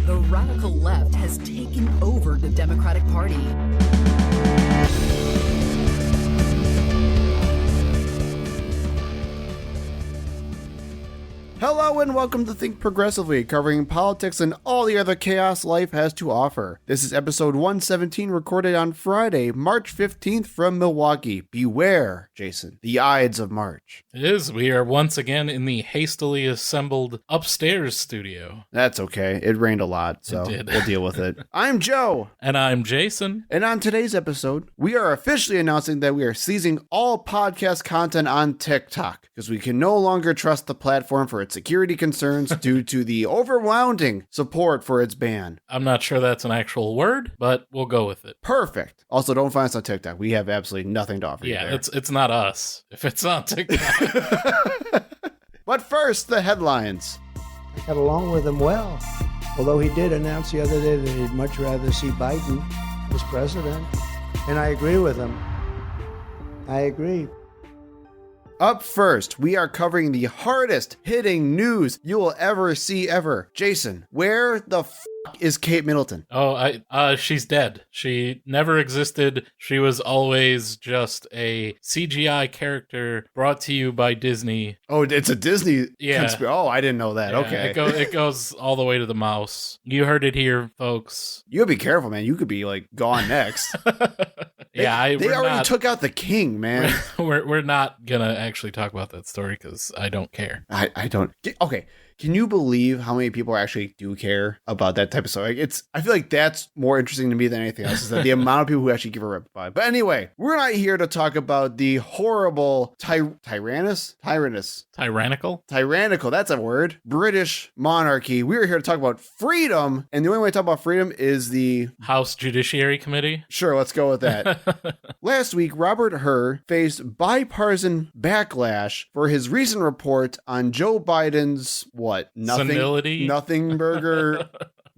The radical left has taken over the Democratic Party. Hello and welcome to Think Progressively, covering politics and all the other chaos life has to offer. This is episode 117, recorded on Friday, March 15th from Milwaukee. Beware, Jason, the Ides of March. It is. We are once again in the hastily assembled upstairs studio. That's okay. It rained a lot, so we'll deal with it. I'm Joe. And I'm Jason. And on today's episode, we are officially announcing that we are seizing all podcast content on TikTok, because we can no longer trust the platform for its security concerns due to the overwhelming support for its ban. I'm not sure that's an actual word, but we'll go with it. Perfect. Also, don't find us on TikTok. We have absolutely nothing to offer you there. Yeah, it's not us if it's on TikTok. But first, the headlines. I got along with him well, although he did announce the other day that he'd much rather see Biden as president. And I agree with him. I agree. Up first, we are covering the hardest hitting news you will ever see ever. Jason, where the is Kate Middleton? She's dead. She never existed. She was always just a CGI character brought to you by Disney. Oh, it's a Disney. Yeah. Oh, I didn't know that. Yeah, okay. It goes all the way to the mouse. You heard it here, folks. You gotta be careful, man. You could be like gone next. Yeah, they already took out the king, man. We're not gonna actually talk about that story because I don't care. I don't. Okay. Can you believe how many people actually do care about that type of stuff? Like, I feel like that's more interesting to me than anything else, is that the amount of people who actually give a reply. But anyway, we're not here to talk about the horrible tyrannical, that's a word, British monarchy. We're here to talk about freedom. And the only way to talk about freedom is the House Judiciary Committee. Sure, let's go with that. Last week, Robert Hur faced bipartisan backlash for his recent report on Joe Biden's senility, nothing burger.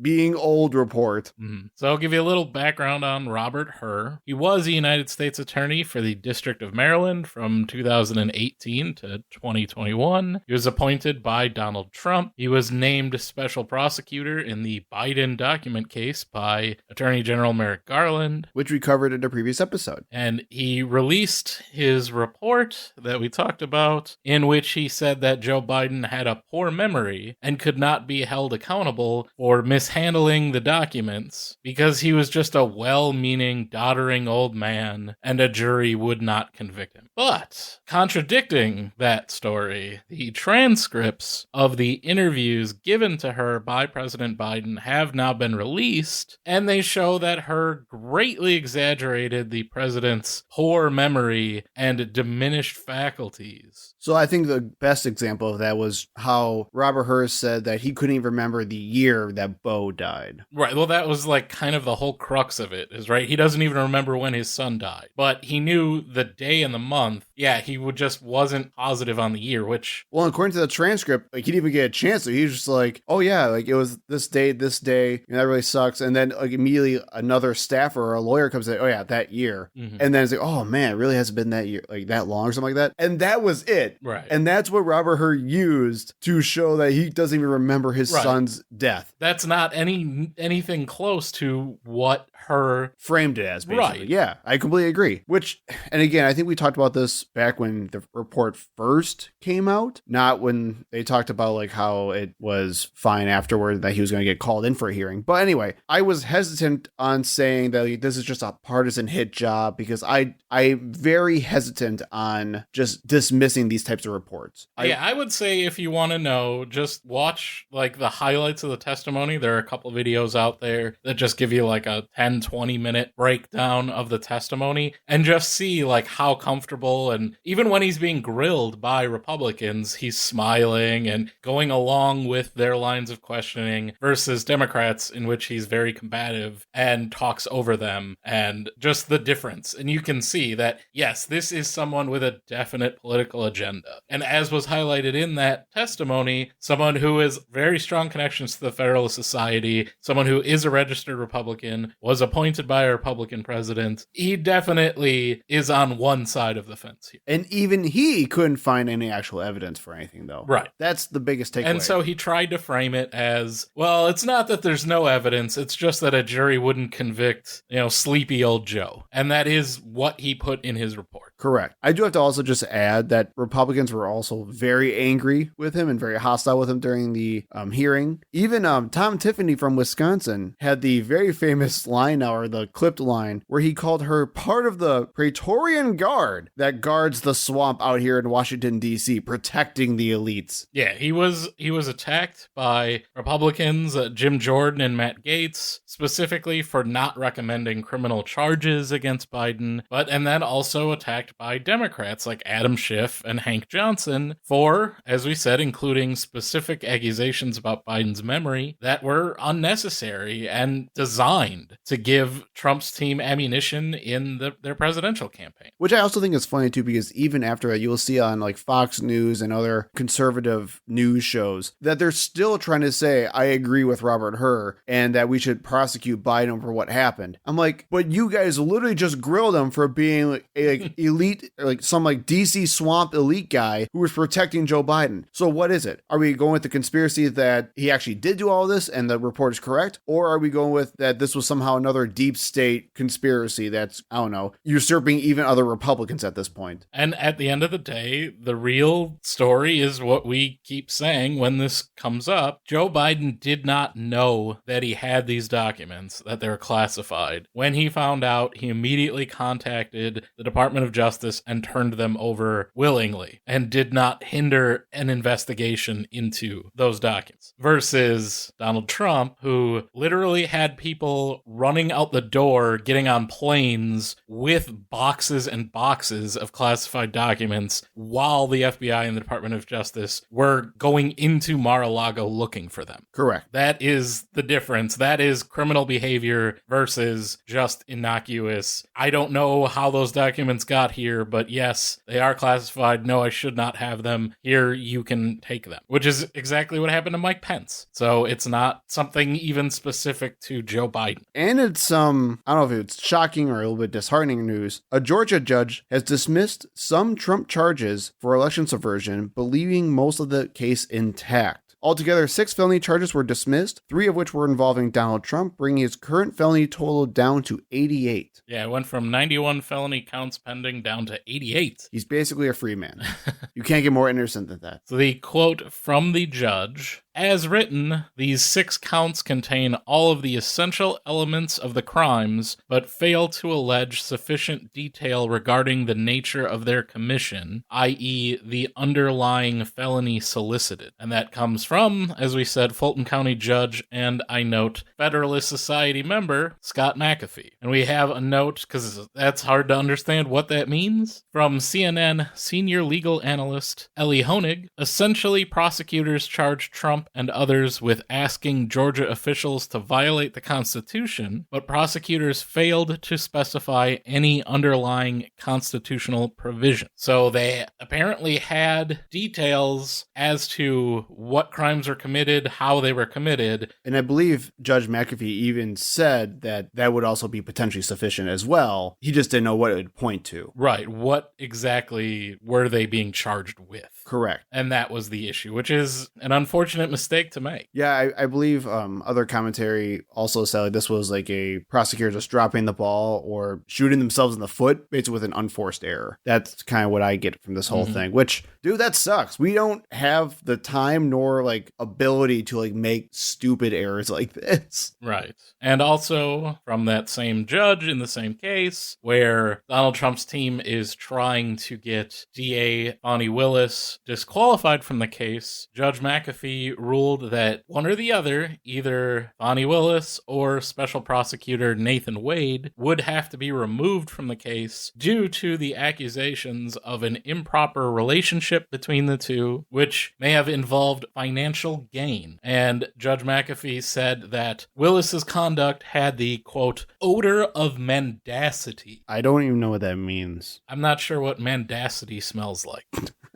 Being old report. So I'll give you a little background on Robert Hur. He was a United States Attorney for the District of Maryland from 2018 to 2021. He was appointed by Donald Trump. He was named special prosecutor in the Biden document case by Attorney General Merrick Garland, which we covered in a previous episode. And he released his report that we talked about, in which he said that Joe Biden had a poor memory and could not be held accountable for mishandling the documents because he was just a well-meaning, doddering old man and a jury would not convict him. But contradicting that story, the transcripts of the interviews given to her by President Biden have now been released, and they show that Hur greatly exaggerated the president's poor memory and diminished faculties. So I think the best example of that was how Robert Hur said that he couldn't even remember the year that Bo died. Right. Well, that was like kind of the whole crux of it, is right. He doesn't even remember when his son died, but he knew the day and the month. Yeah, he wasn't positive on the year, which... Well, according to the transcript, like, he didn't even get a chance. So he was just like, oh yeah, like it was this day, and that really sucks. And then like immediately another staffer or a lawyer comes in, oh yeah, that year. Mm-hmm. And then it's like, oh man, it really hasn't been that year, like that long or something like that. And that was it. Right. And that's what Robert Hur used to show that he doesn't even remember his son's death. That's not anything close to what Hur framed it as, basically. Right. Yeah, I completely agree. Which, and again, I think we talked about this back when the report first came out, not when they talked about like how it was fine afterward that he was going to get called in for a hearing. But anyway, I was hesitant on saying that like, this is just a partisan hit job because I'm very hesitant on just dismissing these types of reports. I would say if you want to know, just watch like the highlights of the testimony. There are a couple videos out there that just give you like a 10-20 minute breakdown of the testimony and just see like how comfortable, and even when he's being grilled by Republicans, he's smiling and going along with their lines of questioning, versus Democrats in which he's very combative and talks over them, and just the difference. And you can see that, yes, this is someone with a definite political agenda. And as was highlighted in that testimony, someone who has very strong connections to the Federalist Society Society, someone who is a registered Republican, was appointed by a Republican president. He definitely is on one side of the fence here. And even he couldn't find any actual evidence for anything, though. Right. That's the biggest takeaway. And so he tried to frame it as, well, it's not that there's no evidence, it's just that a jury wouldn't convict, sleepy old Joe. And that is what he put in his report. Correct. I do have to also just add that Republicans were also very angry with him and very hostile with him during the hearing. Even Tom Tiffany from Wisconsin had the very famous line now, or the clipped line, where he called her part of the Praetorian Guard that guards the swamp out here in Washington, D.C., protecting the elites. Yeah, he was attacked by Republicans, Jim Jordan and Matt Gaetz, specifically for not recommending criminal charges against Biden, and then also attacked by Democrats like Adam Schiff and Hank Johnson for, as we said, including specific accusations about Biden's memory that were unnecessary and designed to give Trump's team ammunition in their presidential campaign. Which I also think is funny too, because even after that, you'll see on like Fox News and other conservative news shows that they're still trying to say, I agree with Robert Hur and that we should prosecute Biden for what happened. I'm like, but you guys literally just grilled him for being like elite, like some like DC swamp elite guy who was protecting Joe Biden. So what is it? Are we going with the conspiracy that he actually did do all this and the report is correct? Or are we going with that this was somehow another deep state conspiracy that's, I don't know, usurping even other Republicans at this point? And at the end of the day, the real story is what we keep saying when this comes up. Joe Biden did not know that he had these documents, that they were classified. When he found out, he immediately contacted the Department of Justice and turned them over willingly and did not hinder an investigation into those documents. Versus Donald Trump, who literally had people running out the door, getting on planes with boxes and boxes of classified documents while the FBI and the Department of Justice were going into Mar-a-Lago looking for them. Correct. That is the difference. That is criminal behavior versus just innocuous. I don't know how those documents got here, but yes, they are classified. No, I should not have them. Here, you can take them, which is exactly what happened to Mike Pence. So it's not something even specific to Joe Biden. And it's, I don't know if it's shocking or a little bit disheartening news. A Georgia judge has dismissed some Trump charges for election subversion, believing most of the case intact. Altogether, 6 felony charges were dismissed, 3 of which were involving Donald Trump, bringing his current felony total down to 88. Yeah, it went from 91 felony counts pending down to 88. He's basically a free man. You can't get more innocent than that. So the quote from the judge, as written, these 6 counts contain all of the essential elements of the crimes, but fail to allege sufficient detail regarding the nature of their commission, i.e. the underlying felony solicited. And that comes from, as we said, Fulton County Judge and, I note, Federalist Society member Scott McAfee. And we have a note, because that's hard to understand what that means, from CNN senior legal analyst Ellie Honig. Essentially, prosecutors charged Trump and others with asking Georgia officials to violate the Constitution, but prosecutors failed to specify any underlying constitutional provision. So they apparently had details as to what crimes were committed, how they were committed. And I believe Judge McAfee even said that that would also be potentially sufficient as well. He just didn't know what it would point to. Right. What exactly were they being charged with? Correct. And that was the issue, which is an unfortunate mistake to make. Yeah, I believe other commentary also said like this was like a prosecutor just dropping the ball or shooting themselves in the foot, basically with an unforced error. That's kind of what I get from this whole thing, which, dude, that sucks. We don't have the time nor like ability to like make stupid errors like this. Right. And also from that same judge in the same case where Donald Trump's team is trying to get DA Fani Willis disqualified from the case, Judge McAfee ruled that one or the other, either Fani Willis or Special Prosecutor Nathan Wade, would have to be removed from the case due to the accusations of an improper relationship between the two, which may have involved financial gain. And Judge McAfee said that Willis's conduct had the, quote, odor of mendacity. I don't even know what that means. I'm not sure what mendacity smells like.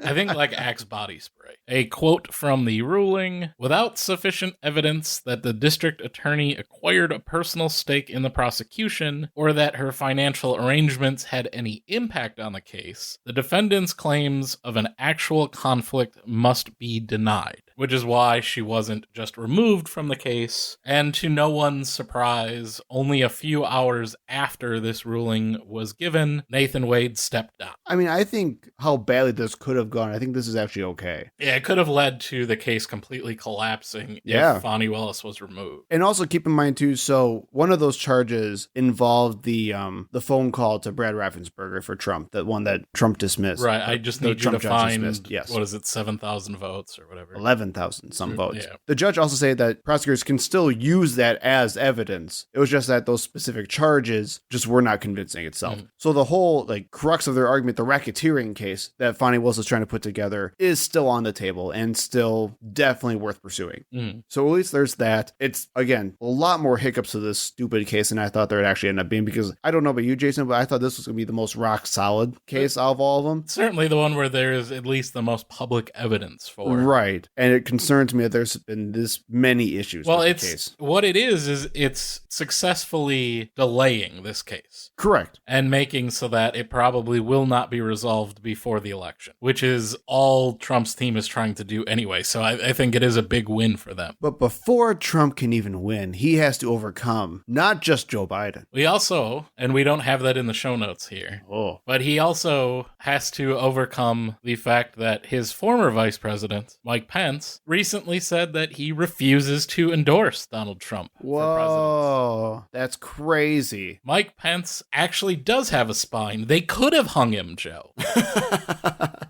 I think like Axe body spray. A quote from the ruling: without sufficient evidence that the district attorney acquired a personal stake in the prosecution or that her financial arrangements had any impact on the case, the defendant's claims of an actual conflict must be denied. Which is why she wasn't just removed from the case. And to no one's surprise, only a few hours after this ruling was given, Nathan Wade stepped down. I mean, I think how badly this could have gone, I think this is actually okay. Yeah, it could have led to the case completely collapsing Yeah. if Fani Willis was removed. And also keep in mind too, so one of those charges involved the phone call to Brad Raffensperger for Trump, that one that Trump dismissed. Right, I just The need you Trump to judge find, dismissed, yes. what is it, 7,000 votes or whatever. 11,000 some votes. Yeah. The judge also said that prosecutors can still use that as evidence. It was just that those specific charges just were not convincing itself. So the whole like crux of their argument, the racketeering case that Fani Willis is trying to put together, is still on the table and still definitely worth pursuing. So at least there's that. It's, again, a lot more hiccups to this stupid case than I thought there would actually end up being, because I don't know about you, Jason, but I thought this was going to be the most rock solid case out of all of them. Certainly the one where there is at least the most public evidence for. Right. And it concerns me that there's been this many issues Well, with it's the case. what it is it's successfully delaying this case Correct. and making so that it probably will not be resolved before the election, which is all Trump's team is trying to do anyway. So I think it is a big win for them. But before Trump can even win, he has to overcome not just Joe Biden. We also, and we don't have that in the show notes here, but he also has to overcome the fact that his former vice president, Mike Pence, recently said that he refuses to endorse Donald Trump for president. Whoa, that's crazy. Mike Pence actually does have a spine. They could have hung him, Joe.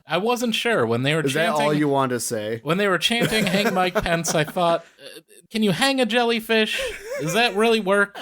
I wasn't sure when they were Is chanting. that all you want to say? When they were chanting "Hang Mike Pence," I thought, can you hang a jellyfish? Does that really work?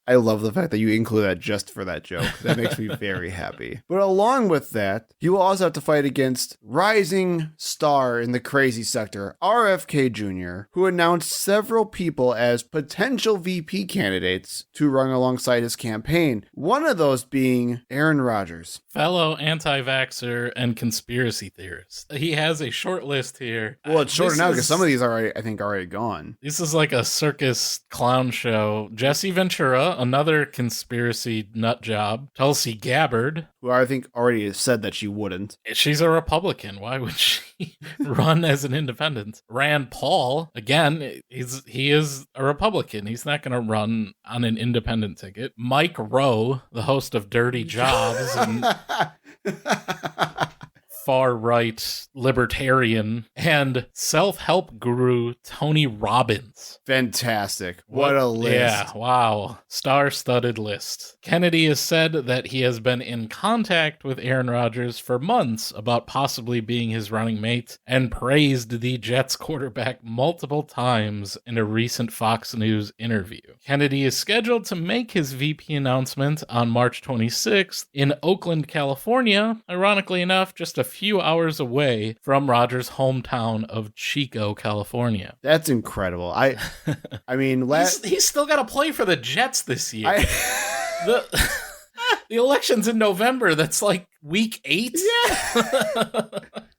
I love the fact that you include that just for that joke. That makes me very happy. But along with that, he will also have to fight against rising star in the crazy sector, RFK Jr., who announced several people as potential VP candidates to run alongside his campaign. One of those being Aaron Rodgers. Fellow anti-vaxxer and conspiracy theorist. He has a short list here. Well, it's shorter This now is- because some of these are, I think, already gone. This is like a circus clown show. Jesse Ventura, another conspiracy nut job. Tulsi Gabbard. Who I think already has said that she wouldn't. She's a Republican. Why would she run as an independent? Rand Paul, again, he is a Republican. He's not going to run on an independent ticket. Mike Rowe, the host of Dirty Jobs and far-right libertarian, and self-help guru Tony Robbins. Fantastic. What a list. Yeah, wow. Star-studded list. Kennedy has said that he has been in contact with Aaron Rodgers for months about possibly being his running mate, and praised the Jets quarterback multiple times in a recent Fox News interview. Kennedy is scheduled to make his VP announcement on March 26th in Oakland, California, ironically enough, just a few hours away from Rodgers' hometown of Chico, California. That's incredible. I mean, He's still got to play for the Jets this year. The election's in November. That's like week 8. Yeah.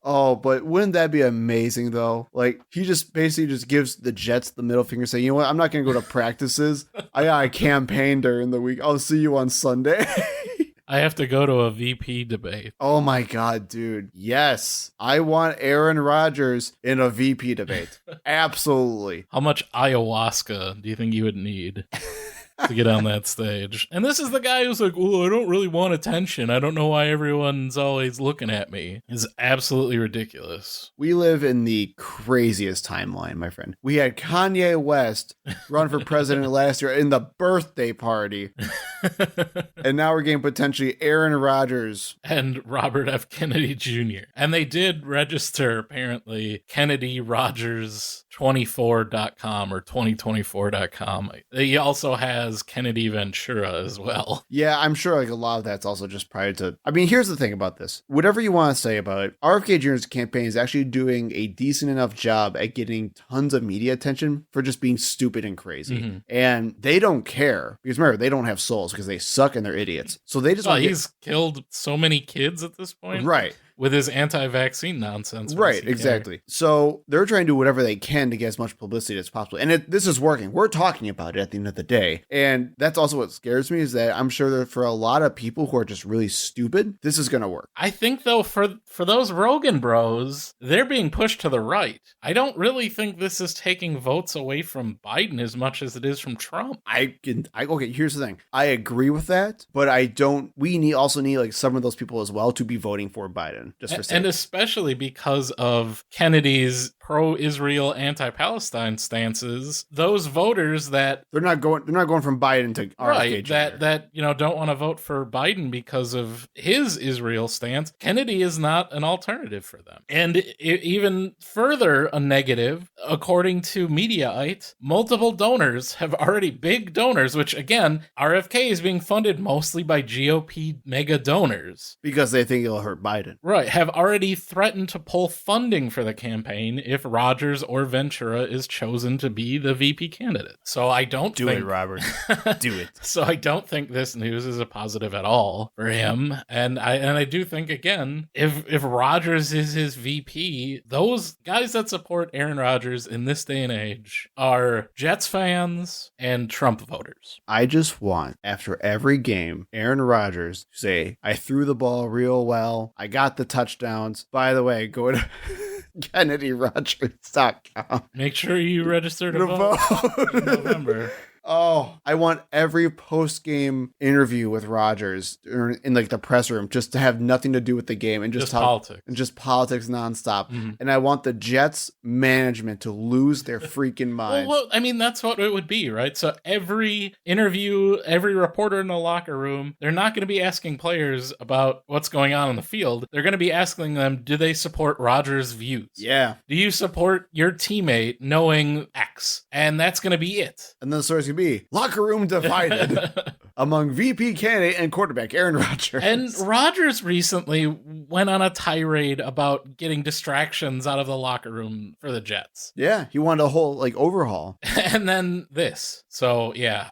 Oh, but wouldn't that be amazing though? Like he just basically just gives the Jets the middle finger, saying, "You know what? I'm not going to go to practices. I got a campaign during the week. I'll see you on Sunday." I have to go to a VP debate. Oh my God, dude. Yes. I want Aaron Rodgers in a VP debate. Absolutely. How much ayahuasca do you think you would need to get on that stage? And this is the guy who's like, "Oh, I don't really want attention. I don't know why everyone's always looking at me." It's absolutely ridiculous. We live in the craziest timeline, my friend. We had Kanye West run for president last year in the birthday party. And now we're getting potentially Aaron Rodgers. And Robert F. Kennedy Jr. And they did register, apparently, KennedyRogers24.com or 2024.com. He also has Kennedy Ventura as well. Yeah, I'm sure like a lot of that's also just prior to... I mean, here's the thing about this. Whatever you want to say about it, RFK Jr.'s campaign is actually doing a decent enough job at getting tons of media attention for just being stupid and crazy. Mm-hmm. And they don't care. Because remember, they don't have souls because they suck and they're idiots. So they just Well, want to he's killed so many kids at this point. Right. with his anti-vaccine nonsense. Right, exactly. So they're trying to do whatever they can to get as much publicity as possible. And this is working. We're talking about it at the end of the day. And that's also what scares me, is that I'm sure that for a lot of people who are just really stupid, this is going to work. I think, though, for those Rogan bros, they're being pushed to the right. I don't really think this is taking votes away from Biden as much as it is from Trump. Okay, here's the thing. I agree with that, but we also need like some of those people as well to be voting for Biden, just for and especially because of Kennedy's pro-Israel, anti-Palestine stances. Those voters that they're not going from Biden to RFK Jr. that don't want to vote for Biden because of his Israel stance. Kennedy is not an alternative for them. And even further a negative, according to Mediaite, multiple donors have already, big donors, which again, RFK is being funded mostly by GOP mega donors. Because they think it'll hurt Biden. Right, have already threatened to pull funding for the campaign if Rogers or Ventura is chosen to be the VP candidate. So I don't Do it, Robert. Do it. So I don't think this news is a positive at all for him. And I do think, again, if Rogers is his VP, those guys that support Aaron Rodgers in this day and age are Jets fans and Trump voters. I just want, after every game, Aaron Rodgers to say, I threw the ball real well. I got the touchdowns. By the way, go to KennedyRogers.com. Make sure you register to vote in November. Oh, I want every post-game interview with Rodgers in like the press room just to have nothing to do with the game and just talk politics. And just politics nonstop. Mm-hmm. And I want the Jets management to lose their freaking minds. Well, I mean, that's what it would be, right? So every interview, every reporter in the locker room, they're not going to be asking players about what's going on the field. They're going to be asking them, do they support Rodgers' views? Yeah. Do you support your teammate knowing X? And that's going to be it. And then the story's going to be locker room divided among VP candidate and quarterback Aaron Rodgers. And Rodgers recently went on a tirade about getting distractions out of the locker room for the Jets. Yeah, he wanted a whole overhaul. And then this. So yeah,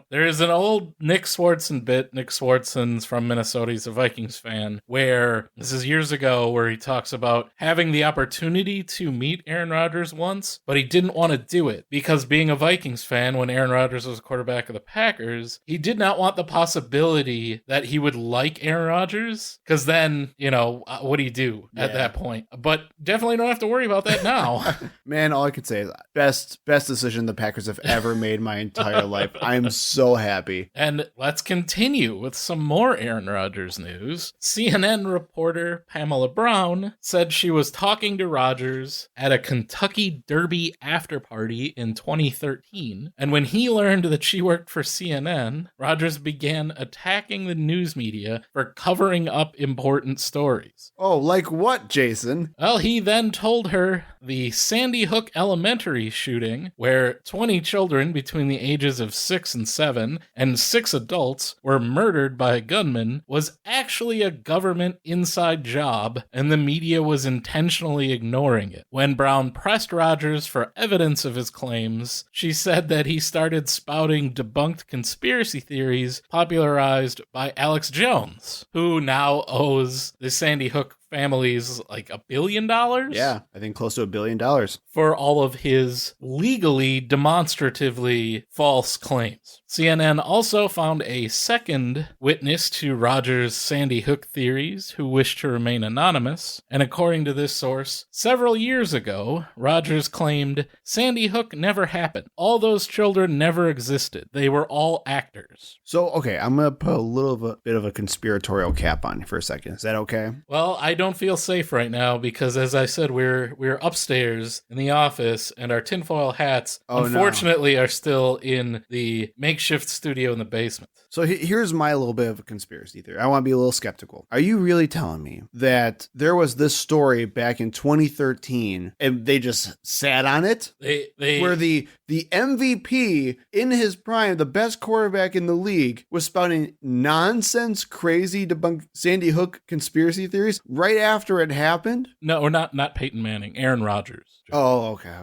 there is an old Nick Swartzen bit. Nick Swartzen's from Minnesota. He's a Vikings fan, where this is years ago, where he talks about having the opportunity to meet Aaron Rodgers once, but he didn't want to do it because, being a Vikings fan, when Aaron Rodgers was quarterback of the Packers, he did not want the possibility that he would like Aaron Rodgers, because then, what do you do at that point? But definitely don't have to worry about that now. Man, all I could say is best decision the Packers have ever made my entire life. I'm so happy. And let's continue with some more Aaron Rodgers news. CNN reporter Pamela Brown said she was talking to Rodgers at a Kentucky Derby after party in 2013, and when he learned that she worked for CNN, Rodgers began attacking the news media for covering up important stories. Oh, like what, Jason? Well, he then told her the Sandy Hook Elementary shooting, where 20 children between the ages of 6 and 7 and 6 adults were murdered by a gunman, was actually a government inside job, and the media was intentionally ignoring it. When Brown pressed Rodgers for evidence of his claims, she said that he started spouting debunked conspiracy theories popularized by Alex Jones, who now owes the Sandy Hook families like $1 billion? Yeah, I think close to $1 billion. For all of his legally, demonstratively false claims. CNN also found a second witness to Rodgers' Sandy Hook theories who wished to remain anonymous, and according to this source, several years ago, Rodgers claimed Sandy Hook never happened. All those children never existed. They were all actors. So, okay, I'm going to put a bit of a conspiratorial cap on for a second. Is that okay? Well, I don't feel safe right now because, as I said, we're upstairs in the office, and our tinfoil hats, unfortunately, are still in the makeshift studio in the basement. So here's my little bit of a conspiracy theory. I want to be a little skeptical. Are you really telling me that there was this story back in 2013 and they just sat on it? Where the MVP in his prime, the best quarterback in the league, was spouting nonsense, crazy debunked Sandy Hook conspiracy theories right after it happened? No, or not Peyton Manning, Aaron Rodgers. Oh, okay.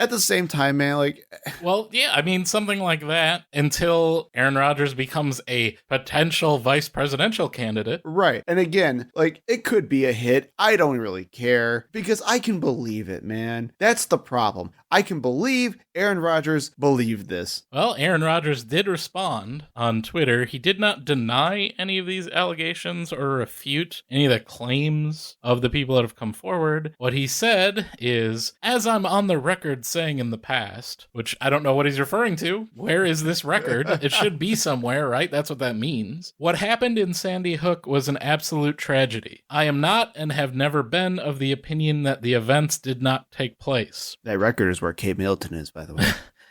at the same time, man, like, Well, yeah, I mean, something like that until Aaron Rodgers becomes a potential vice presidential candidate. right. And again, like, it could be a hit. I don't really care because I can believe it, man. That's the problem. I can believe Aaron Rodgers believed this. Well, Aaron Rodgers did respond on Twitter. He did not deny any of these allegations or refute any of the claims of the people that have come forward. What he said is, as I'm on the record saying in the past, which I don't know what he's referring to. Where is this record? It should be somewhere, right? That's what that means. What happened in Sandy Hook was an absolute tragedy. I am not and have never been of the opinion that the events did not take place. That record is where Kate Middleton is, by the way.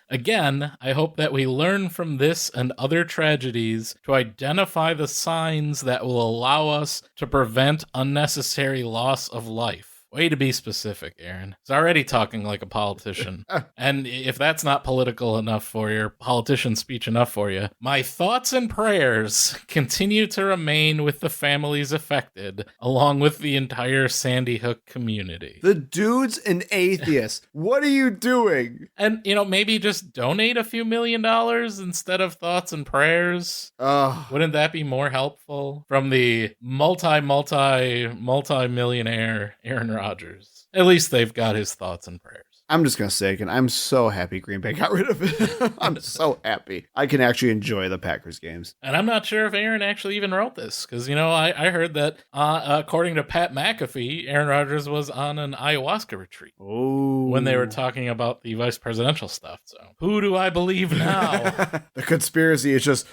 Again, I hope that we learn from this and other tragedies to identify the signs that will allow us to prevent unnecessary loss of life. Way to be specific, Aaron. He's already talking like a politician. And if that's not political enough for you, politician speech enough for you, my thoughts and prayers continue to remain with the families affected, along with the entire Sandy Hook community. The dude's an atheist. What are you doing? And, maybe just donate a few $1 million instead of thoughts and prayers. Oh, Wouldn't that be more helpful? From the multi-millionaire Aaron Rodgers. At least they've got his thoughts and prayers. I'm just going to say again, I'm so happy Green Bay got rid of it. I'm so happy. I can actually enjoy the Packers games. And I'm not sure if Aaron actually even wrote this, because, I heard that, according to Pat McAfee, Aaron Rodgers was on an ayahuasca retreat when they were talking about the vice presidential stuff. So who do I believe now? The conspiracy is just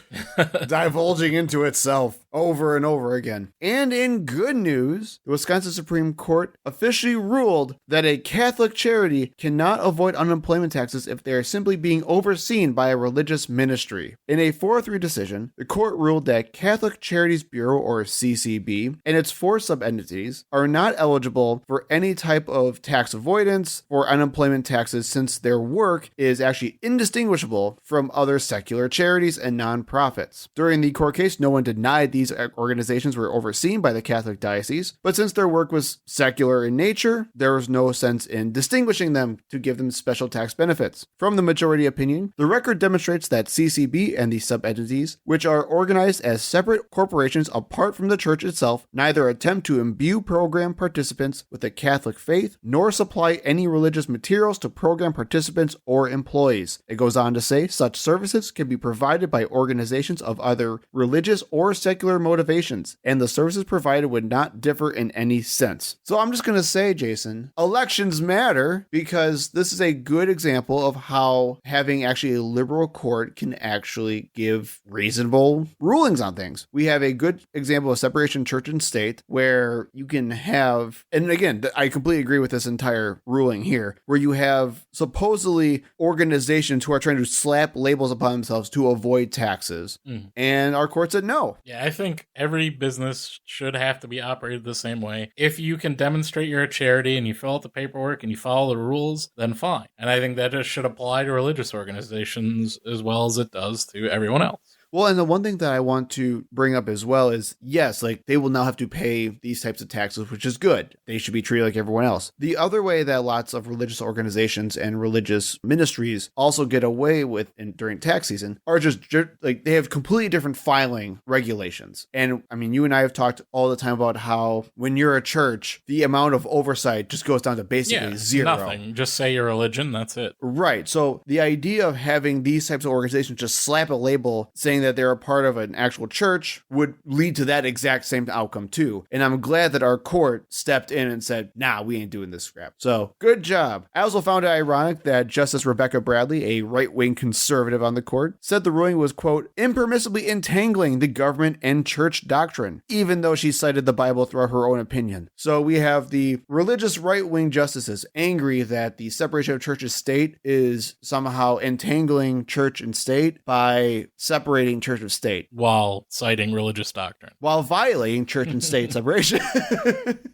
divulging into itself over and over again. And in good news, the Wisconsin Supreme Court officially ruled that a Catholic charity cannot avoid unemployment taxes if they are simply being overseen by a religious ministry. In a 4-3 decision, the court ruled that Catholic Charities Bureau, or CCB, and its 4 sub-entities are not eligible for any type of tax avoidance for unemployment taxes since their work is actually indistinguishable from other secular charities and nonprofits. During the court case, no one denied these organizations were overseen by the Catholic diocese, but since their work was secular in nature, there was no sense in distinguishing them to give them special tax benefits. From the majority opinion, the record demonstrates that CCB and the sub-entities, which are organized as separate corporations apart from the church itself, neither attempt to imbue program participants with the Catholic faith, nor supply any religious materials to program participants or employees. It goes on to say, such services can be provided by organizations of either religious or secular motivations, and the services provided would not differ in any sense. So I'm just going to say, Jason, elections matter because this is a good example of how having actually a liberal court can actually give reasonable rulings on things. We have a good example of separation of church and state where you can have, and again, I completely agree with this entire ruling here, where you have supposedly organizations who are trying to slap labels upon themselves to avoid taxes. And our court said no. Yeah, I think every business should have to be operated the same way. If you can demonstrate you're a charity and you fill out the paperwork and you follow the rules, then fine. And I think that just should apply to religious organizations as well as it does to everyone else. Well, and the one thing that I want to bring up as well is, yes, like they will now have to pay these types of taxes, which is good. They should be treated like everyone else. The other way that lots of religious organizations and religious ministries also get away with during tax season are just like they have completely different filing regulations. And I mean, you and I have talked all the time about how when you're a church, the amount of oversight just goes down to basically zero. Nothing. Just say your religion, that's it. Right. So the idea of having these types of organizations just slap a label saying that they're a part of an actual church would lead to that exact same outcome too. And I'm glad that our court stepped in and said, nah, we ain't doing this crap. So good job. I also found it ironic that Justice Rebecca Bradley, a right-wing conservative on the court, said the ruling was, quote, impermissibly entangling the government and church doctrine, even though she cited the Bible throughout her own opinion. So we have the religious right-wing justices angry that the separation of church and state is somehow entangling church and state by separating church and state. While citing religious doctrine. While violating church and state separation.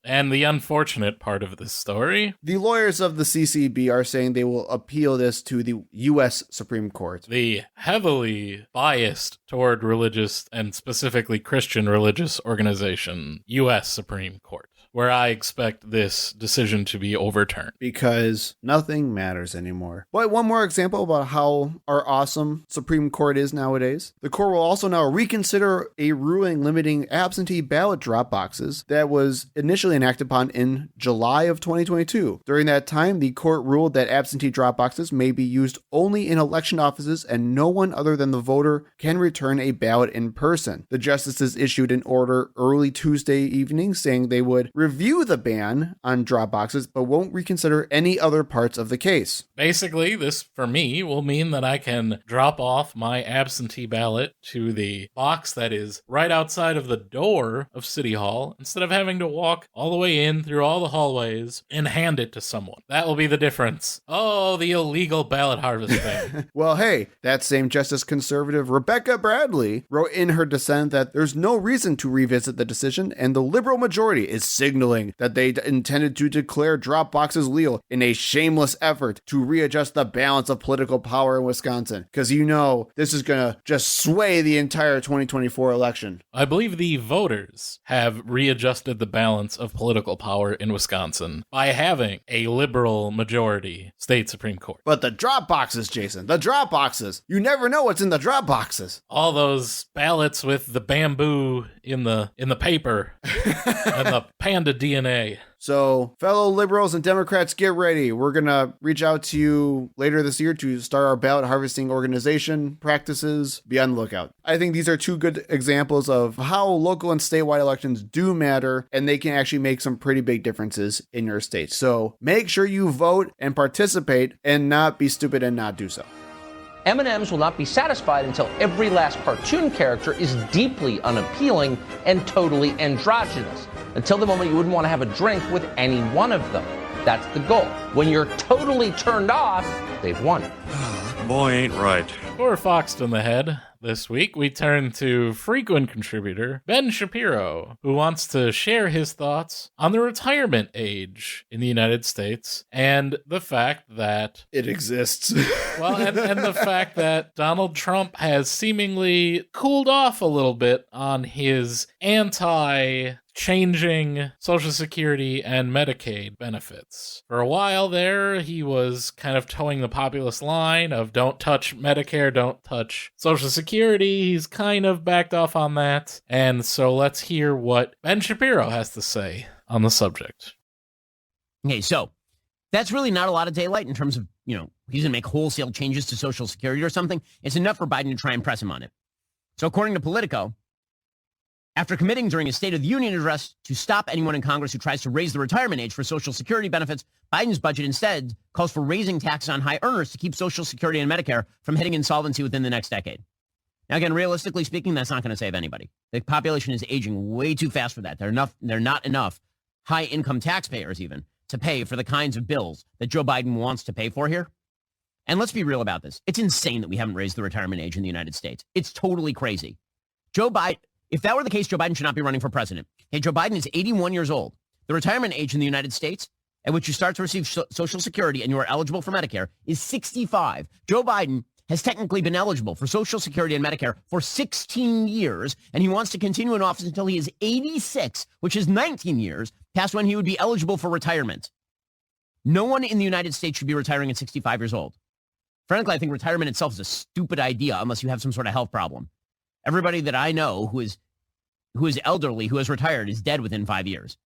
And the unfortunate part of this story, the lawyers of the CCB are saying they will appeal this to the U.S. Supreme Court. the heavily biased toward religious and specifically Christian religious organization, U.S. Supreme Court. where I expect this decision to be overturned. Because nothing matters anymore. But one more example about how our awesome Supreme Court is nowadays. The court will also now reconsider a ruling limiting absentee ballot drop boxes that was initially enacted upon in July of 2022. During that time, the court ruled that absentee drop boxes may be used only in election offices and no one other than the voter can return a ballot in person. The justices issued an order early Tuesday evening saying they would review the ban on drop boxes but won't reconsider any other parts of the case. Basically, this for me will mean that I can drop off my absentee ballot to the box that is right outside of the door of City Hall instead of having to walk all the way in through all the hallways and hand it to someone. That will be the difference. Oh, the illegal ballot harvesting. Well, hey, that same Justice Conservative Rebecca Bradley wrote in her dissent that there's no reason to revisit the decision, and the liberal majority is signaling that they intended to declare drop boxes legal in a shameless effort to readjust the balance of political power in Wisconsin. Because this is going to just sway the entire 2024 election. I believe the voters have readjusted the balance of political power in Wisconsin by having a liberal majority state Supreme Court. But the drop boxes, Jason, the drop boxes. You never know what's in the drop boxes. All those ballots with the bamboo in the paper and the panda DNA. So, fellow liberals and Democrats, get ready. We're going to reach out to you later this year to start our ballot harvesting organization practices. Be on the lookout. I think these are two good examples of how local and statewide elections do matter, and they can actually make some pretty big differences in your state. So, make sure you vote and participate and not be stupid and not do so. M&M's will not be satisfied until every last cartoon character is deeply unappealing and totally androgynous. Until the moment you wouldn't want to have a drink with any one of them. That's the goal. When you're totally turned off, they've won. Boy, ain't right. For Foxed in the Head, this week we turn to frequent contributor Ben Shapiro, who wants to share his thoughts on the retirement age in the United States and the fact that it exists. Well, and the fact that Donald Trump has seemingly cooled off a little bit on his anti-changing Social Security and Medicaid benefits. For a while there, he was kind of towing the populist line of don't touch Medicare, don't touch Social Security. He's kind of backed off on that. And so let's hear what Ben Shapiro has to say on the subject. Okay, so that's really not a lot of daylight in terms of, he's going to make wholesale changes to Social Security or something. It's enough for Biden to try and press him on it. So according to Politico, after committing during his State of the Union address to stop anyone in Congress who tries to raise the retirement age for Social Security benefits, Biden's budget instead calls for raising taxes on high earners to keep Social Security and Medicare from hitting insolvency within the next decade. Now, again, realistically speaking, that's not going to save anybody. The population is aging way too fast for that. They're not enough high-income taxpayers even to pay for the kinds of bills that Joe Biden wants to pay for here. And let's be real about this. It's insane that we haven't raised the retirement age in the United States. It's totally crazy. Joe Biden, if that were the case, Joe Biden should not be running for president. Hey, Joe Biden is 81 years old. The retirement age in the United States at which you start to receive Social Security and you are eligible for Medicare is 65. Joe Biden has technically been eligible for Social Security and Medicare for 16 years, and he wants to continue in office until he is 86, which is 19 years past when he would be eligible for retirement. No one in the United States should be retiring at 65 years old. Frankly, I think retirement itself is a stupid idea unless you have some sort of health problem. Everybody that I know who is elderly, who has retired, is dead within 5 years.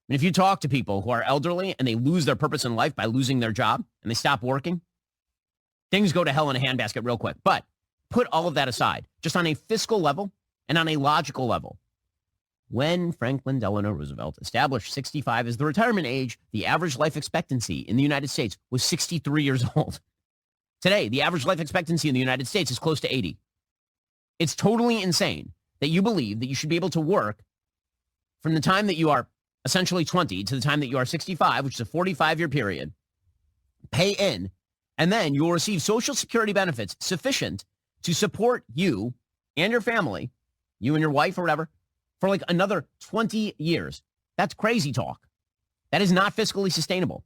And if you talk to people who are elderly and they lose their purpose in life by losing their job and they stop working, things go to hell in a handbasket real quick. But put all of that aside, just on a fiscal level and on a logical level. When Franklin Delano Roosevelt established 65 as the retirement age, the average life expectancy in the United States was 63 years old. Today, the average life expectancy in the United States is close to 80. It's totally insane that you believe that you should be able to work from the time that you are essentially 20 to the time that you are 65, which is a 45-year period, pay in, and then you will receive Social Security benefits sufficient to support you and your family, you and your wife or whatever, for like another 20 years. That's crazy talk. That is not fiscally sustainable.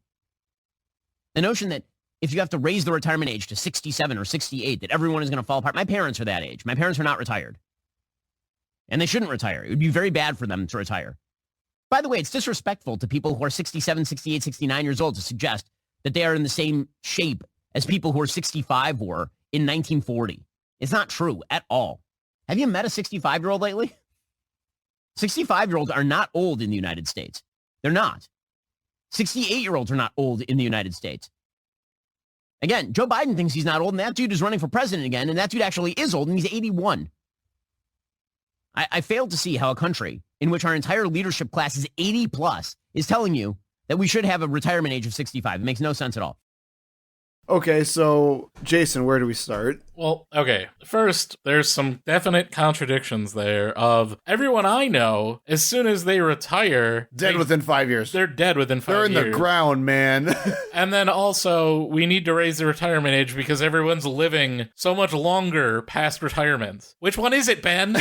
The notion that if you have to raise the retirement age to 67 or 68, that everyone is going to fall apart. My parents are that age. My parents are not retired. And they shouldn't retire. It would be very bad for them to retire. By the way, it's disrespectful to people who are 67, 68, 69 years old to suggest that they are in the same shape as people who are 65 were in 1940. It's not true at all. Have you met a 65-year-old lately? 65-year-olds are not old in the United States. They're not. 68-year-olds are not old in the United States. Again, Joe Biden thinks he's not old, and that dude is running for president again, and that dude actually is old, and he's 81. I failed to see how a country in which our entire leadership class is 80 plus is telling you that we should have a retirement age of 65. It makes no sense at all. Okay, so Jason, where do we start? Well, okay. First, there's some definite contradictions there of everyone I know, as soon as they retire... Dead within 5 years. They're dead within 5 years. They're in the ground, man. And then also, we need to raise the retirement age because everyone's living so much longer past retirement. Which one is it, Ben?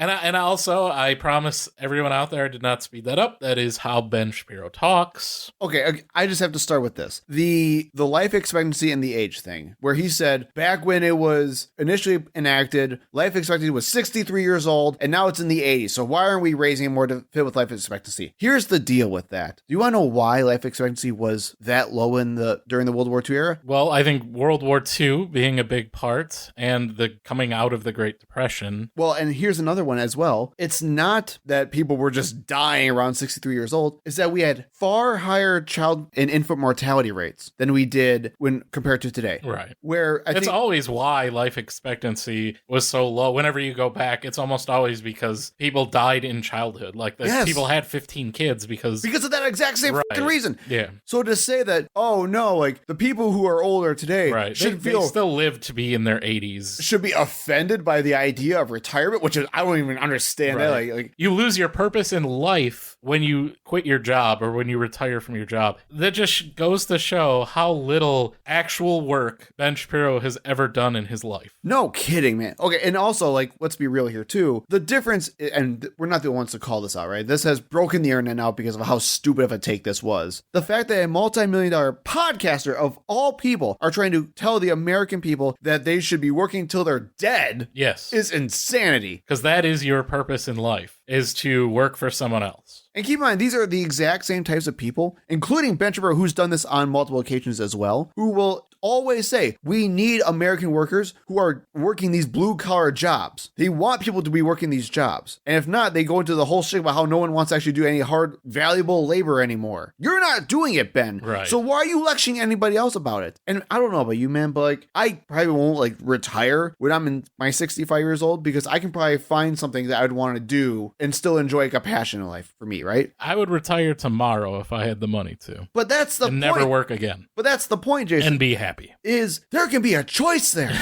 And also, I promise everyone out there, I did not speed that up. That is how Ben Shapiro talks. Okay, I just have to start with this. The life expectancy and the age thing, where he said back when it was initially enacted, life expectancy was 63 years old, and now it's in the 80s. So why aren't we raising it more to fit with life expectancy? Here's the deal with that. Do you want to know why life expectancy was that low during the World War II era? Well, I think World War II being a big part, and the coming out of the Great Depression. Well, and here's another one as well. It's not that people were just dying around 63 years old. It's that we had far higher child and infant mortality rates than we did when compared to today. Right. Where it's always why life expectancy was so low. Whenever you go back, it's almost always because people died in childhood. Like people had 15 kids because of that exact same fucking reason. Yeah. So to say that, oh no, like the people who are older today should they still live to be in their 80s. Should be offended by the idea of retirement, which is, I don't even understand that. Like you lose your purpose in life when you quit your job or when you retire from your job. That just goes to show how little actual work Ben Shapiro has ever done in his life. No kidding, man. Okay, and also, like, let's be real here too. The difference, and we're not the ones to call this out, right? This has broken the internet out because of how stupid of a take this was. The fact that a multi-million-dollar podcaster of all people are trying to tell the American people that they should be working till they're dead, is insanity. Because that is your purpose in life, is to work for someone else. And keep in mind, these are the exact same types of people, including Ben Shapiro, who's done this on multiple occasions as well, who will always say, we need American workers who are working these blue-collar jobs. They want people to be working these jobs. And if not, they go into the whole shit about how no one wants to actually do any hard, valuable labor anymore. You're not doing it, Ben. Right. So why are you lecturing anybody else about it? And I don't know about you, man, but like, I probably won't like retire when I'm in my 65 years old because I can probably find something that I'd want to do and still enjoy like a passion in life for me, right? I would retire tomorrow if I had the money to. But that's the point. And never work again. But that's the point, Jason. And be happy. Is there can be a choice there.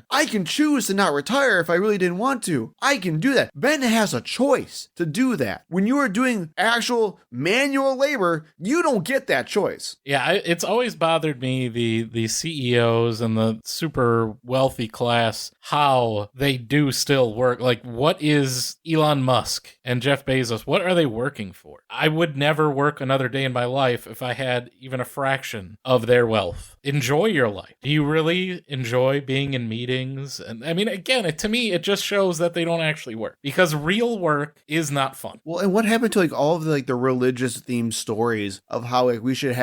I can choose to not retire if I really didn't want to. I can do that. Ben has a choice to do that. When you are doing actual manual labor, you don't get that choice. Yeah, it's always bothered me, the CEOs and the super wealthy class, how they do still work. Like, what is Elon Musk and Jeff Bezos, what are they working for? I would never work another day in my life if I had even a fraction of their wealth. Enjoy your life. Do you really enjoy being in meetings? And I mean, again, to me, it just shows that they don't actually work because real work is not fun. Well, and what happened to like all of the religious themed stories of how like we should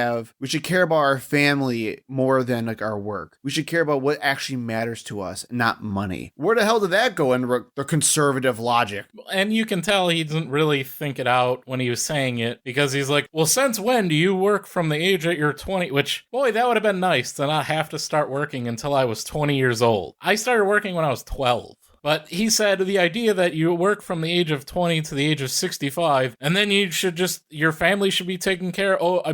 care about our family more than like our work. We should care about what actually matters to us, not money. Where the hell did that go in the conservative logic? And you can tell he didn't really think it out when he was saying it because he's like, well, since when do you work from the age that you're 20? Which, boy, that would have been nice to not have to start working until I was 20 years old. I started working when I was 12. But he said the idea that you work from the age of 20 to the age of 65, and then your family should be taken care of.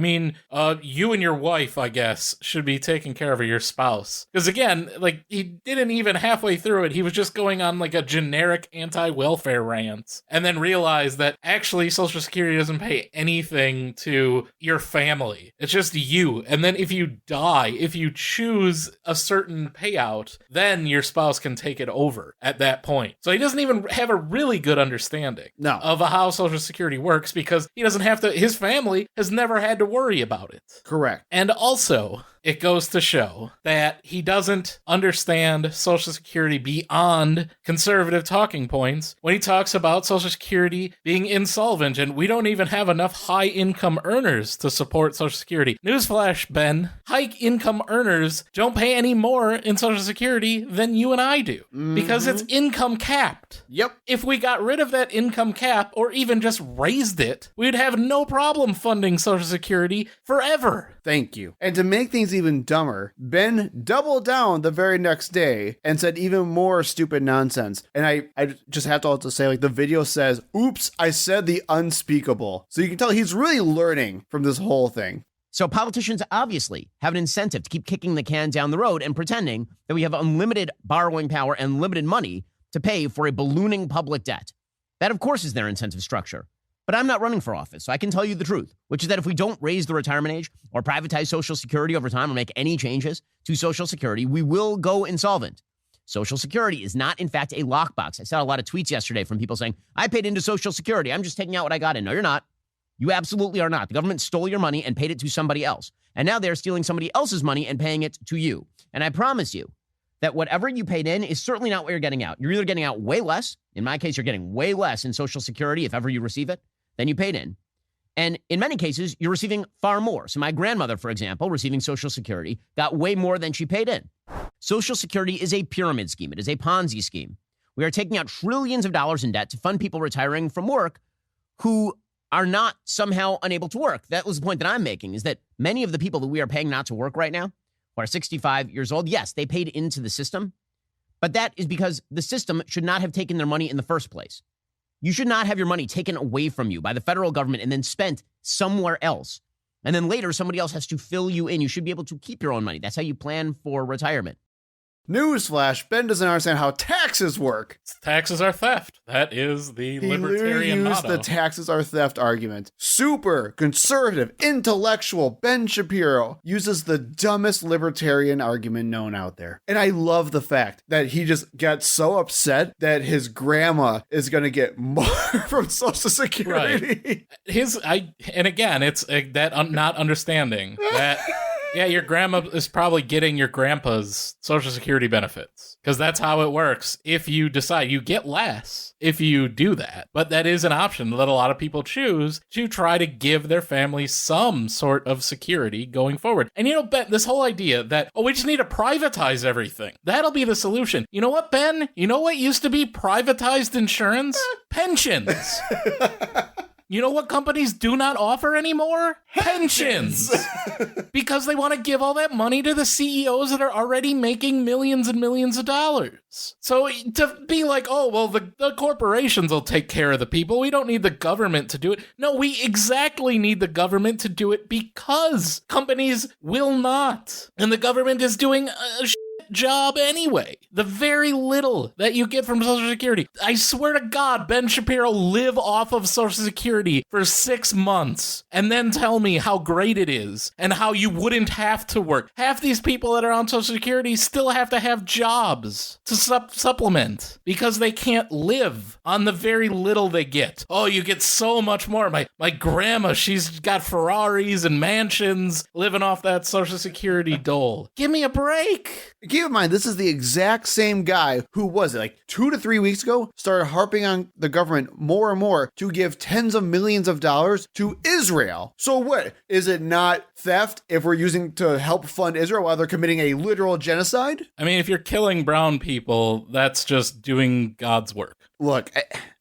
You and your wife, I guess, should be taking care of your spouse. Because again, like, he didn't even halfway through it, he was just going on like a generic anti-welfare rant, and then realized that actually Social Security doesn't pay anything to your family. It's just you. And then if you die, if you choose a certain payout, then your spouse can take it over at that point. So he doesn't even have a really good understanding of how Social Security works because he doesn't have to, his family has never had to worry about it. Correct. And also, it goes to show that he doesn't understand Social Security beyond conservative talking points when he talks about Social Security being insolvent, and we don't even have enough high-income earners to support Social Security. Newsflash, Ben, high-income earners don't pay any more in Social Security than you and I do, because it's income capped. Yep. If we got rid of that income cap, or even just raised it, we'd have no problem funding Social Security forever. Thank you. And to make things even dumber, Ben doubled down the very next day and said even more stupid nonsense. And I just have to also say, like, the video says, oops, I said the unspeakable. So you can tell he's really learning from this whole thing. So politicians obviously have an incentive to keep kicking the can down the road and pretending that we have unlimited borrowing power and limited money to pay for a ballooning public debt. That, of course, is their incentive structure. But I'm not running for office, so I can tell you the truth, which is that if we don't raise the retirement age or privatize Social Security over time or make any changes to Social Security, we will go insolvent. Social Security is not, in fact, a lockbox. I saw a lot of tweets yesterday from people saying, I paid into Social Security. I'm just taking out what I got in. No, you're not. You absolutely are not. The government stole your money and paid it to somebody else. And now they're stealing somebody else's money and paying it to you. And I promise you that whatever you paid in is certainly not what you're getting out. You're either getting out way less. In my case, you're getting way less in Social Security, if ever you receive it, than you paid in. And in many cases, you're receiving far more. So my grandmother, for example, receiving Social Security, got way more than she paid in. Social Security is a pyramid scheme. It is a Ponzi scheme. We are taking out trillions of dollars in debt to fund people retiring from work who are not somehow unable to work. That was the point that I'm making, is that many of the people that we are paying not to work right now, who are 65 years old, yes, they paid into the system, but that is because the system should not have taken their money in the first place. You should not have your money taken away from you by the federal government and then spent somewhere else. And then later, somebody else has to fill you in. You should be able to keep your own money. That's how you plan for retirement. Newsflash, Ben doesn't understand how taxes work. Taxes are theft. That is the He literally libertarian used motto. the taxes are theft argument. Super conservative, intellectual Ben Shapiro uses the dumbest libertarian argument known out there. And I love the fact that he just got so upset that his grandma is going to get more from Social Security. And again, it's that not understanding that. Yeah, your grandma is probably getting your grandpa's Social Security benefits, because that's how it works. If you decide, you get less if you do that. But that is an option that a lot of people choose to try to give their family some sort of security going forward. And you know, Ben, this whole idea that, we just need to privatize everything. That'll be the solution. You know what, Ben? You know what used to be privatized insurance? Pensions. You know what companies do not offer anymore? Pensions. Because they want to give all that money to the CEOs that are already making millions and millions of dollars. So to be like, the corporations will take care of the people. We don't need the government to do it. No, we exactly need the government to do it because companies will not. And the government is doing a job anyway. The very little that you get from Social Security. I swear to God, Ben Shapiro live off of Social Security for 6 months and then tell me how great it is and how you wouldn't have to work. Half these people that are on Social Security still have to have jobs to supplement because they can't live on the very little they get. Oh, you get so much more. My grandma, she's got Ferraris and mansions living off that Social Security dole. Give me a break. Keep in mind, this is the exact same guy who was it, like 2 to 3 weeks ago, started harping on the government more and more to give tens of millions of dollars to Israel. So what? Is it not theft if we're using to help fund Israel while they're committing a literal genocide? I mean, if you're killing brown people, that's just doing God's work. Look,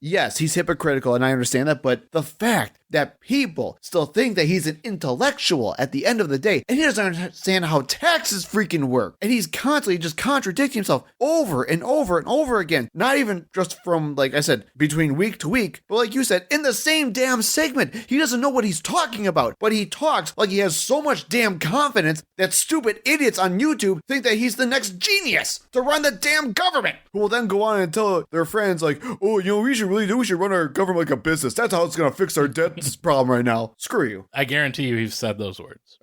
yes, he's hypocritical, and I understand that, but the fact that people still think that he's an intellectual at the end of the day, and he doesn't understand how taxes freaking work, and he's constantly just contradicting himself over and over and over again, not even just from, like I said, between week to week, but like you said, in the same damn segment. He doesn't know what he's talking about, but he talks like he has so much damn confidence that stupid idiots on YouTube think that he's the next genius to run the damn government, who will then go on and tell their friends like, we should run our government like a business. That's how it's going to fix our debt problem right now. Screw you. I guarantee you he's said those words.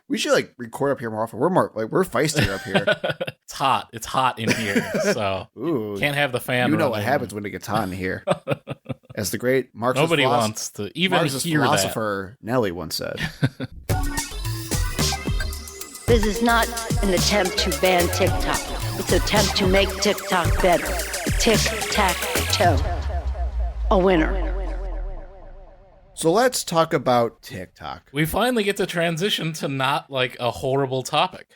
We should record up here more often. We're feistier up here. It's hot. It's hot in here. So Ooh, can't have the fan. You know what happens when it gets hot in here. As the great Marxist Nobody wants to even hear philosopher Nelly once said. This is not an attempt to ban TikTok. It's an attempt to make TikTok better. Tic-tac-toe. A winner. So let's talk about TikTok. We finally get to transition to not like a horrible topic.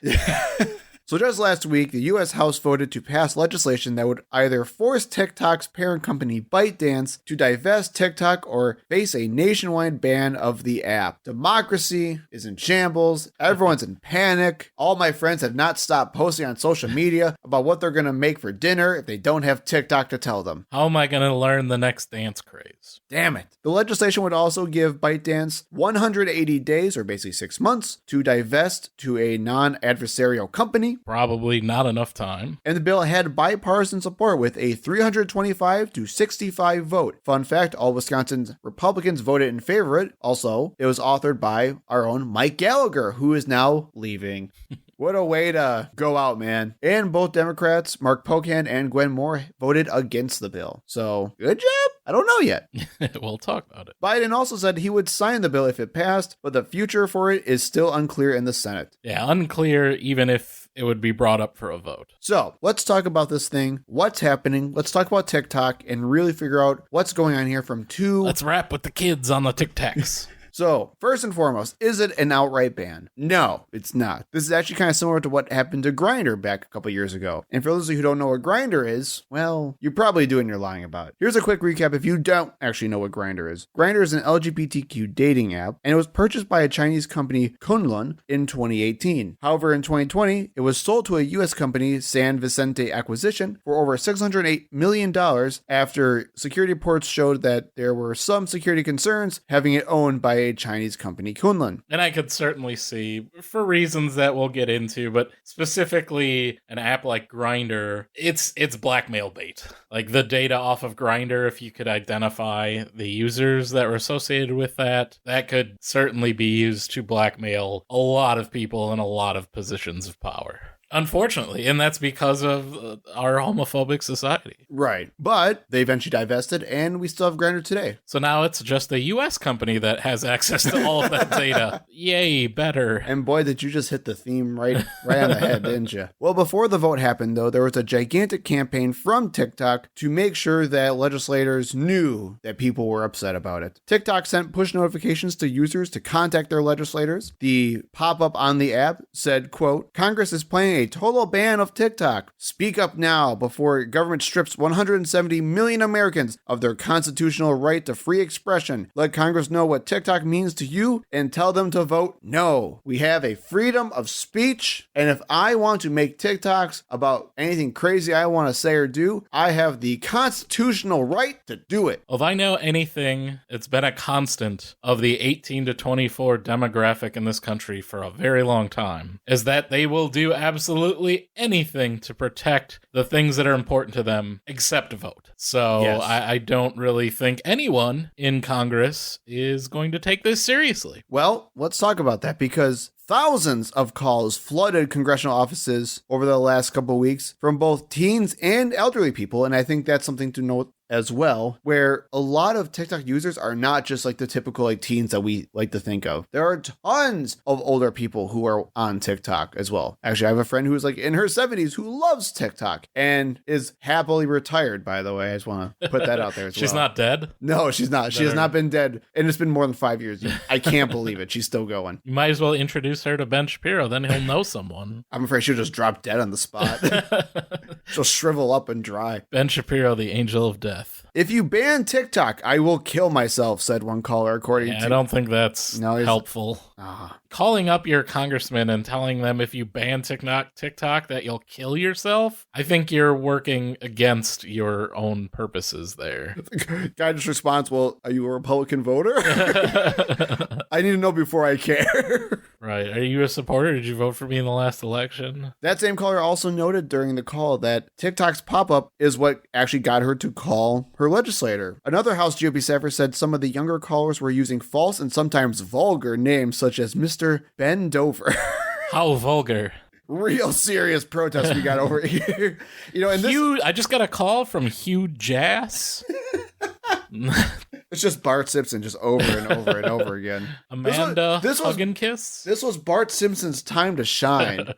So just last week, the U.S. House voted to pass legislation that would either force TikTok's parent company ByteDance to divest TikTok or face a nationwide ban of the app. Democracy is in shambles. Everyone's in panic. All my friends have not stopped posting on social media about what they're going to make for dinner if they don't have TikTok to tell them. How am I going to learn the next dance craze? Damn it. The legislation would also give ByteDance 180 days, or basically 6 months, to divest to a non-adversarial company. Probably not enough time. And the bill had bipartisan support with a 325 to 65 vote. Fun fact, all Wisconsin Republicans voted in favor of it. Also, it was authored by our own Mike Gallagher, who is now leaving. What a way to go out, man. And both Democrats, Mark Pocan and Gwen Moore, voted against the bill. So, good job? I don't know yet. We'll talk about it. Biden also said he would sign the bill if it passed, but the future for it is still unclear in the Senate. Yeah, unclear even if it would be brought up for a vote. So, let's talk about this thing, what's happening, let's talk about TikTok, and really figure out what's going on here from two... Let's rap with the kids on the TikToks. So, first and foremost, is it an outright ban? No, it's not. This is actually kind of similar to what happened to Grindr back a couple years ago. And for those of you who don't know what Grindr is, well, you probably do and you're lying about it. Here's a quick recap if you don't actually know what Grindr is. Grindr is an LGBTQ dating app, and it was purchased by a Chinese company, Kunlun, in 2018. However, in 2020, it was sold to a U.S. company, San Vicente Acquisition, for over $608 million after security reports showed that there were some security concerns having it owned by a Chinese company, Kunlun. And I could certainly see, for reasons that we'll get into, but specifically an app like Grindr, it's blackmail bait. Like the data off of Grindr, if you could identify the users that were associated with that could certainly be used to blackmail a lot of people in a lot of positions of power. Unfortunately, and that's because of our homophobic society. Right. But they eventually divested, and we still have Grindr today. So now it's just a U.S. company that has access to all of that data. Yay, better. And boy, did you just hit the theme right on the head, didn't you? Well, before the vote happened, though, there was a gigantic campaign from TikTok to make sure that legislators knew that people were upset about it. TikTok sent push notifications to users to contact their legislators. The pop-up on the app said, quote, "Congress is planning a total ban of TikTok. Speak up now before government strips 170 million Americans of their constitutional right to free expression. Let Congress know what TikTok means to you and tell them to vote no. We have a freedom of speech, and if I want to make TikToks about anything crazy I want to say or do, I have the constitutional right to do it." Well, if I know anything, it's been a constant of the 18 to 24 demographic in this country for a very long time, is that they will do absolutely anything to protect the things that are important to them except vote. So yes. I don't really think anyone in Congress is going to take this seriously. Well, let's talk about that, because thousands of calls flooded congressional offices over the last couple of weeks from both teens and elderly people, and I think that's something to note as well, where a lot of TikTok users are not just like the typical like teens that we like to think of. There are tons of older people who are on TikTok as well. Actually, I have a friend who's like in her 70s who loves TikTok and is happily retired, by the way. I just want to put that out there as well. She's not dead? No, she's not. She has not been dead, and it's been more than 5 years. I can't believe it. She's still going. You might as well introduce her to Ben Shapiro, then he'll know someone. I'm afraid she'll just drop dead on the spot. She'll shrivel up and dry. Ben Shapiro, the angel of death. "If you ban TikTok, I will kill myself," said one caller, according to... I don't think that's helpful. Calling up your congressman and telling them if you ban TikTok that you'll kill yourself, I think you're working against your own purposes there. Guy just responds, "Well, are you a Republican voter?" I need to know before I care. Right. Are you a supporter? Did you vote for me in the last election? That same caller also noted during the call that TikTok's pop-up is what actually got her to call her legislator. Another House GOP staffer said some of the younger callers were using false and sometimes vulgar names such as Mr. Ben Dover. How vulgar. Real serious protest we got over here. You know, and I just got a call from Hugh Jass. It's just Bart Simpson just over and over and over again. Amanda this was hug and kiss. This was Bart Simpson's time to shine.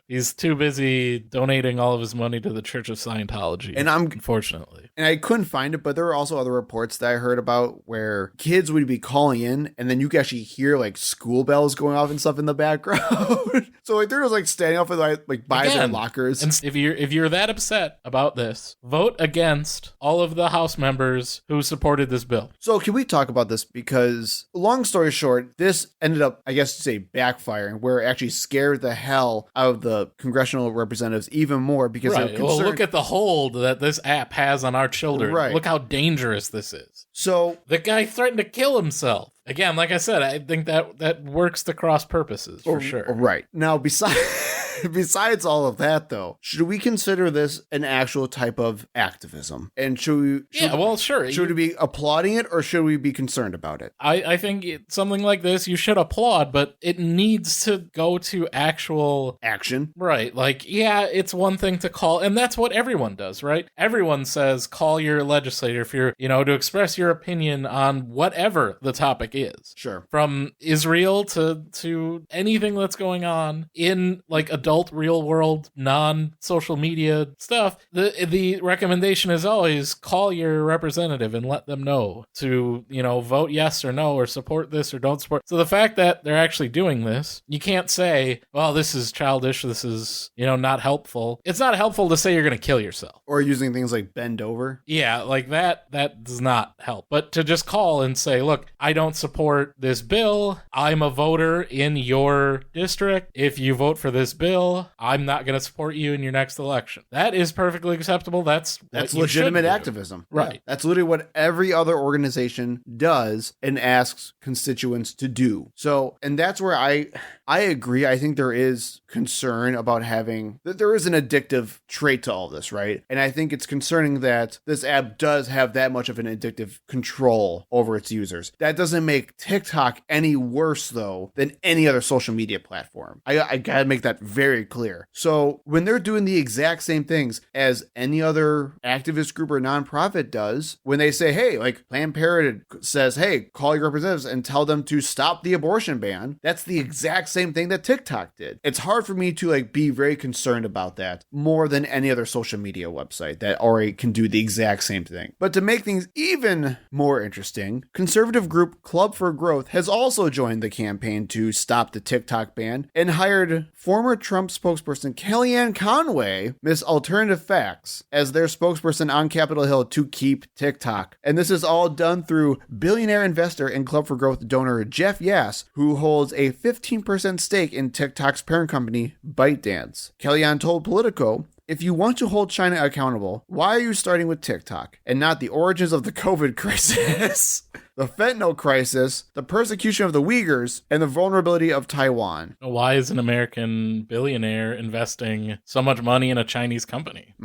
He's too busy donating all of his money to the Church of Scientology. And unfortunately. And I couldn't find it, but there were also other reports that I heard about where kids would be calling in and then you could actually hear like school bells going off and stuff in the background. So like they're just like standing up like by their lockers. And if you're that upset about this, vote against all of the House members who supported this bill. So can we talk about this? Because long story short, this ended up, I guess to say, backfiring, where it actually scared the hell out of the congressional representatives even more because they're concerned. Well, look at the hold that this app has on our children. Right. Look how dangerous this is. So the guy threatened to kill himself. Again, like I said, I think that works to cross purposes for sure. Right. Now, besides all of that, though, should we consider this an actual type of activism? And should we be applauding it or should we be concerned about it? I think something like this, you should applaud, but it needs to go to actual action. Right. Like, yeah, it's one thing to call, and that's what everyone does, right? Everyone says call your legislator if you're, to express your opinion on whatever the topic is. Sure. From Israel to anything that's going on in like adult real world non-social media stuff, the recommendation is always call your representative and let them know to vote yes or no or support this or don't support. So the fact that they're actually doing this, you can't say, well, this is childish, this is not helpful. It's not helpful to say you're going to kill yourself or using things like bend over. Yeah, like that does not help. But to just call and say, look, I don't support this bill. I'm a voter in your district. If you vote for this bill, I'm not going to support you in your next election. That is perfectly acceptable. That's legitimate activism. Right. Yeah, that's literally what every other organization does and asks constituents to do. So, and that's where I agree. I think there is concern about that there is an addictive trait to all this, right? And I think it's concerning that this app does have that much of an addictive control over its users. That doesn't make TikTok any worse, though, than any other social media platform. I gotta make that very clear. So when they're doing the exact same things as any other activist group or nonprofit does, when they say, hey, like Planned Parenthood says, hey, call your representatives and tell them to stop the abortion ban, that's the exact same thing that TikTok did. It's hard for me to be very concerned about that more than any other social media website that already can do the exact same thing. But to make things even more interesting, conservative group Club for Growth has also joined the campaign to stop the TikTok ban and hired former Trump spokesperson Kellyanne Conway, Miss Alternative Facts, as their spokesperson on Capitol Hill to keep TikTok. And this is all done through billionaire investor and Club for Growth donor Jeff Yass, who holds a 15% stake in TikTok's parent company, ByteDance. Kellyanne told Politico, if you want to hold China accountable, why are you starting with TikTok and not the origins of the COVID crisis, the fentanyl crisis, the persecution of the Uyghurs, and the vulnerability of Taiwan? Why is an American billionaire investing so much money in a Chinese company?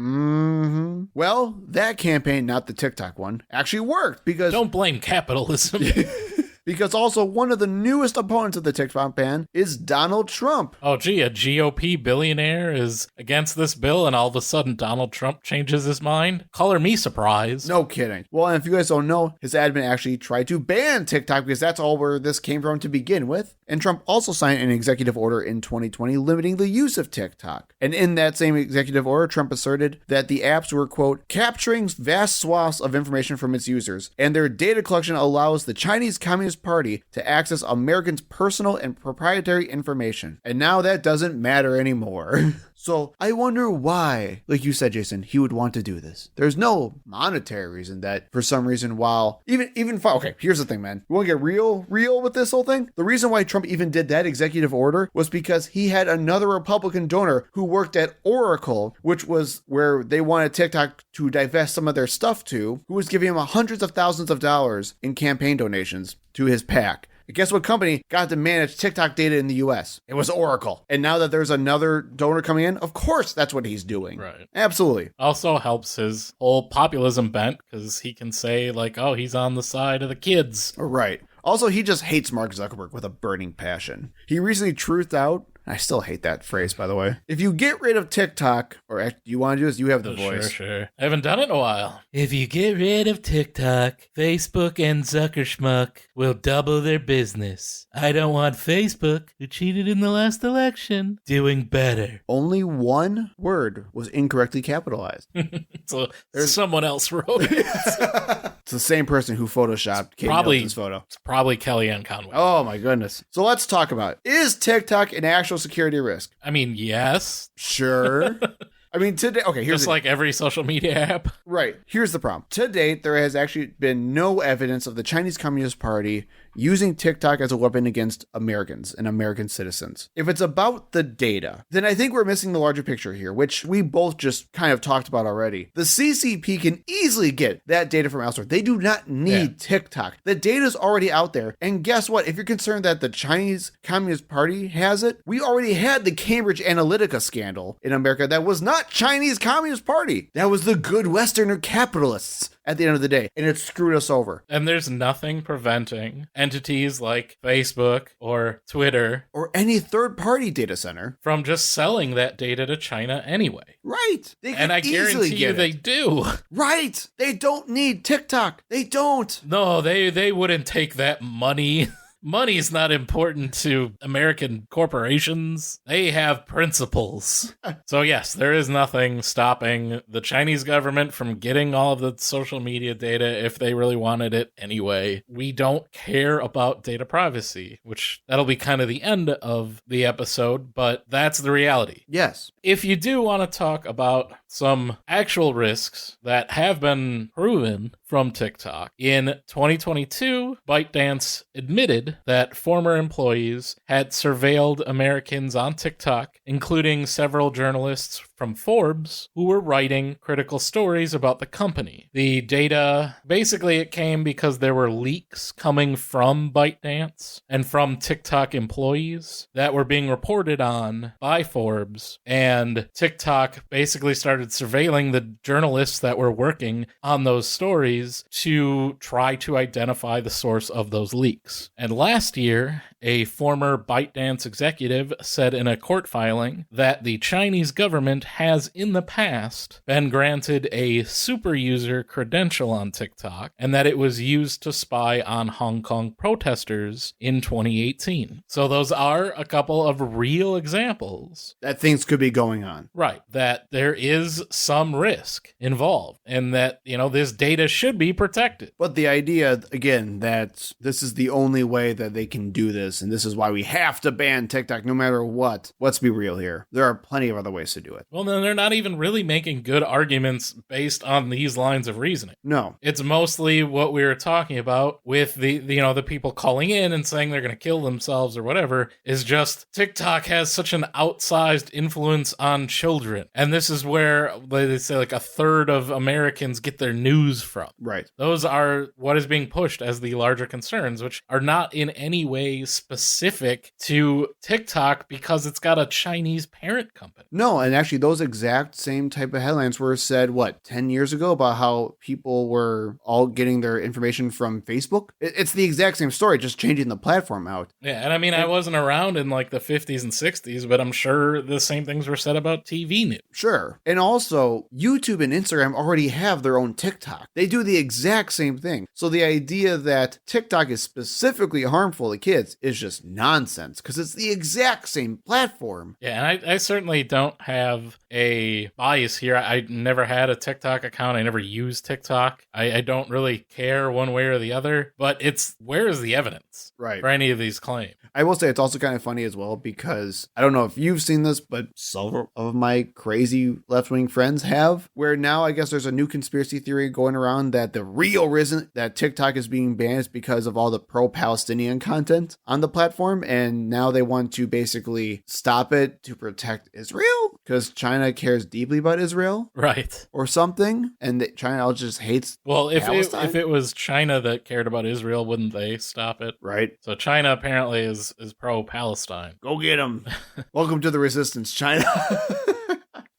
Well, that campaign, not the TikTok one, actually worked because... Don't blame capitalism. Because also one of the newest opponents of the TikTok ban is Donald Trump. Oh, gee, a GOP billionaire is against this bill and all of a sudden Donald Trump changes his mind? Color me surprised. No kidding. Well, and if you guys don't know, his admin actually tried to ban TikTok because that's all where this came from to begin with. And Trump also signed an executive order in 2020 limiting the use of TikTok. And in that same executive order, Trump asserted that the apps were, quote, capturing vast swaths of information from its users, and their data collection allows the Chinese Communist Party to access Americans' personal and proprietary information. And now that doesn't matter anymore. So I wonder why, like you said, Jason, he would want to do this. There's no monetary reason that for some reason, while okay, here's the thing, man. You want to get real with this whole thing? The reason why Trump even did that executive order was because he had another Republican donor who worked at Oracle, which was where they wanted TikTok to divest some of their stuff to, who was giving him hundreds of thousands of dollars in campaign donations to his PAC. And guess what company got to manage TikTok data in the US? It was Oracle. And now that there's another donor coming in, of course that's what he's doing. Right. Absolutely. Also helps his whole populism bent because he can say like, oh, he's on the side of the kids. Right. Also, he just hates Mark Zuckerberg with a burning passion. He recently truthed out I still hate that phrase, by the way. If you get rid of TikTok, or you want to do this, you have the voice. Sure. I haven't done it in a while. If you get rid of TikTok, Facebook and Zuckerschmuck will double their business. I don't want Facebook, who cheated in the last election, doing better. Only one word was incorrectly capitalized. So someone else wrote it. It's the same person who photoshopped Kate Middleton's photo. It's probably Kellyanne Conway. Oh my goodness. So let's talk about it. Is TikTok an actual security risk? I mean, yes. Sure. I mean, today, okay, here's just like every social media app. Right. Here's the problem. To date, there has actually been no evidence of the Chinese Communist Party using TikTok as a weapon against Americans and American citizens. If it's about the data, then I think we're missing the larger picture here, which we both just kind of talked about already. The CCP can easily get that data from elsewhere. They do not need TikTok. The data is already out there. And guess what? If you're concerned that the Chinese Communist Party has it, we already had the Cambridge Analytica scandal in America that was not Chinese Communist Party. That was the good Westerner capitalists at the end of the day, and it screwed us over. And there's nothing preventing entities like Facebook or Twitter or any third-party data center from just selling that data to China anyway. Right. And I guarantee you they do. Right. They don't need TikTok. They don't. No, they wouldn't take that money. Money is not important to American corporations. They have principles. So yes, there is nothing stopping the Chinese government from getting all of the social media data if they really wanted it anyway. We don't care about data privacy, which that'll be kind of the end of the episode, but that's the reality. Yes. If you do want to talk about some actual risks that have been proven from TikTok, in 2022, ByteDance admitted that former employees had surveilled Americans on TikTok, including several journalists from Forbes who were writing critical stories about the company. The data, basically it came because there were leaks coming from ByteDance and from TikTok employees that were being reported on by Forbes, and TikTok basically started surveilling the journalists that were working on those stories to try to identify the source of those leaks. And last year, a former ByteDance executive said in a court filing that the Chinese government has in the past been granted a super user credential on TikTok and that it was used to spy on Hong Kong protesters in 2018. So those are a couple of real examples that things could be going on. Right. That there is some risk involved and that, this data should be protected. But the idea, again, that this is the only way that they can do this, and this is why we have to ban TikTok no matter what. Let's be real here. There are plenty of other ways to do it. Well, then they're not even really making good arguments based on these lines of reasoning. No. It's mostly what we were talking about with the people calling in and saying they're going to kill themselves or whatever, is just TikTok has such an outsized influence on children. And this is where they say like a third of Americans get their news from. Right. Those are what is being pushed as the larger concerns, which are not in any way specific to TikTok because it's got a Chinese parent company. No, and actually those exact same type of headlines were said, 10 years ago about how people were all getting their information from Facebook? It's the exact same story, just changing the platform out. Yeah, and I mean, I wasn't around in like the 50s and 60s, but I'm sure the same things were said about TV news. Sure. And also, YouTube and Instagram already have their own TikTok. They do the exact same thing. So the idea that TikTok is specifically harmful to kids is just nonsense because it's the exact same platform. Yeah, and I certainly don't have a bias here. I never had a TikTok account. I never used TikTok. I don't really care one way or the other, but where is the evidence for any of these claims? I will say it's also kind of funny as well because I don't know if you've seen this, but several of my crazy left-wing friends have, where now I guess there's a new conspiracy theory going around that the real reason that TikTok is being banned is because of all the pro-Palestinian content on the platform, and now they want to basically stop it to protect Israel because China cares deeply about Israel, right, or something, and China just hates. Well, if it was China that cared about Israel, wouldn't they stop it? Right. So China apparently is pro-Palestine. Go get them. Welcome to the resistance, China.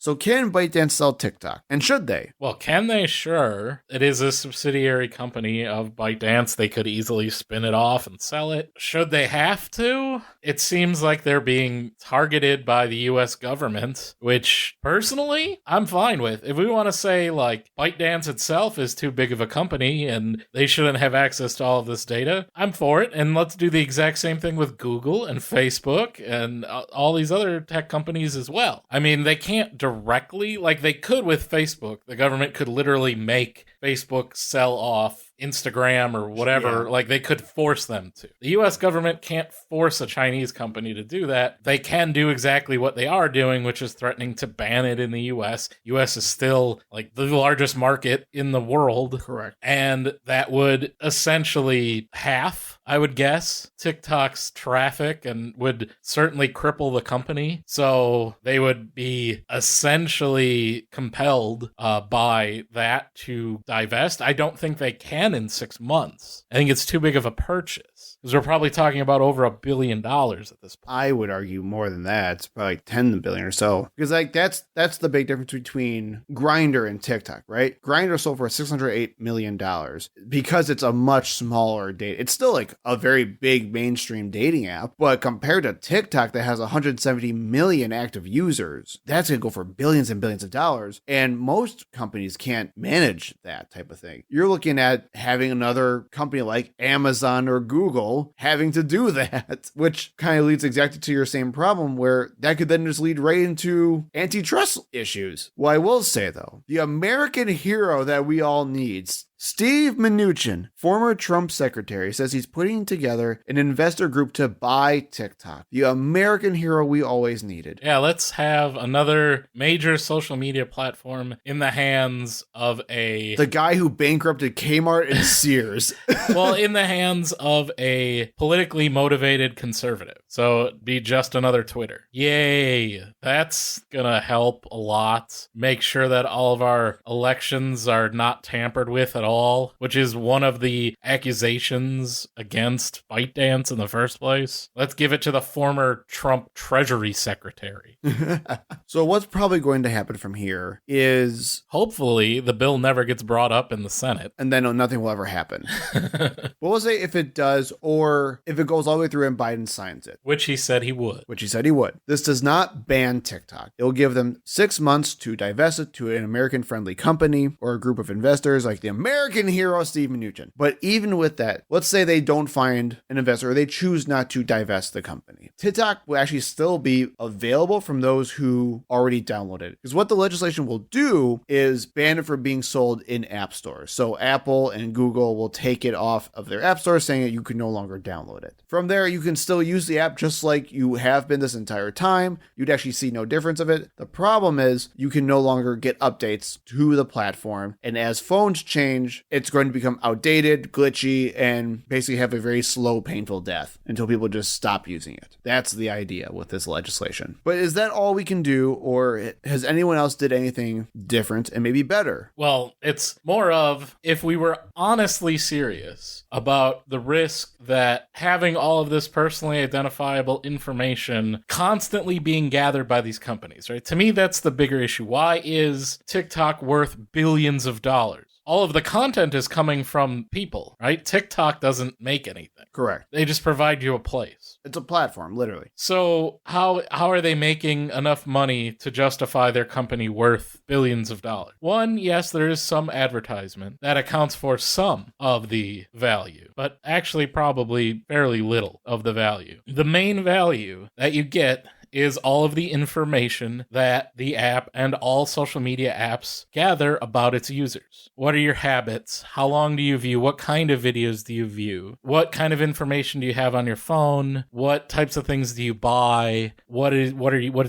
So can ByteDance sell TikTok? And should they? Well, can they? Sure. It is a subsidiary company of ByteDance. They could easily spin it off and sell it. Should they have to? It seems like they're being targeted by the US government, which personally, I'm fine with. If we want to say like ByteDance itself is too big of a company and they shouldn't have access to all of this data, I'm for it. And let's do the exact same thing with Google and Facebook and all these other tech companies as well. I mean, they can't directly, like they could with Facebook. The government could literally make Facebook sell off Instagram or whatever. Yeah. Like they could force them to. The US government can't force a Chinese company to do that. They can do exactly what they are doing, which is threatening to ban it in the US. US is still like the largest market in the world. Correct. And that would essentially half, I would guess, TikTok's traffic and would certainly cripple the company. So they would be essentially compelled by that to divest. I don't think they can in 6 months. I think it's too big of a purchase. Because we're probably talking about over $1 billion at this point. I wowould argue more than that. It's probably like 10 billion or so. Because like that's the big difference between Grindr and TikTok, right? Grindr sold for $608 million because it's a much smaller date. It's still like a very big mainstream dating app, but compared to TikTok that has 170 million active users, that's going to go for billions and billions of dollars. And most companies can't manage that type of thing. You're looking at having another company like Amazon or Google having to do that, which kind of leads exactly to your same problem where that could then just lead right into antitrust issues. Well, I will say though, the American hero that we all need, Steve Mnuchin, former Trump secretary, says he's putting together an investor group to buy TikTok, the American hero we always needed. Yeah, let's have another major social media platform in the hands of the guy who bankrupted Kmart and Sears. well, in the hands of a politically motivated conservative. So it'd be just another Twitter. Yay. That's gonna help a lot. Make sure that all of our elections are not tampered with at all, which is one of the accusations against ByteDance in the first place. Let's give it to the former Trump Treasury Secretary. So what's probably going to happen from here is hopefully the bill never gets brought up in the Senate. And then nothing will ever happen. But we'll say if it does, or if it goes all the way through and Biden signs it. Which he said he would. This does not ban TikTok. It will give them 6 months to divest it to an American-friendly company or a group of investors like the American hero, Steve Mnuchin. But even with that, let's say they don't find an investor or they choose not to divest the company. TikTok will actually still be available from those who already downloaded it. Because what the legislation will do is ban it from being sold in app stores. So Apple and Google will take it off of their app stores, saying that you can no longer download it. From there, you can still use the app just like you have been this entire time. You'd actually see no difference of it. The problem is you can no longer get updates to the platform. And as phones change, it's going to become outdated, glitchy, and basically have a very slow, painful death until people just stop using it. That's the idea with this legislation. But is that all we can do, or has anyone else did anything different and maybe better? Well, it's more of if we were honestly serious about the risk that having all of this personally identifiable information constantly being gathered by these companies, right? To me, that's the bigger issue. Why is TikTok worth billions of dollars? All of the content is coming from people, right? TikTok doesn't make anything. Correct. They just provide you a place. It's a platform, literally. So how are they making enough money to justify their company worth billions of dollars? One, yes, there is some advertisement that accounts for some of the value, but actually probably fairly little of the value. The main value that you get is all of the information that the app and all social media apps gather about its users. What are your habits? How long do you view? What kind of videos do you view? What kind of information do you have on your phone? What types of things do you buy? What is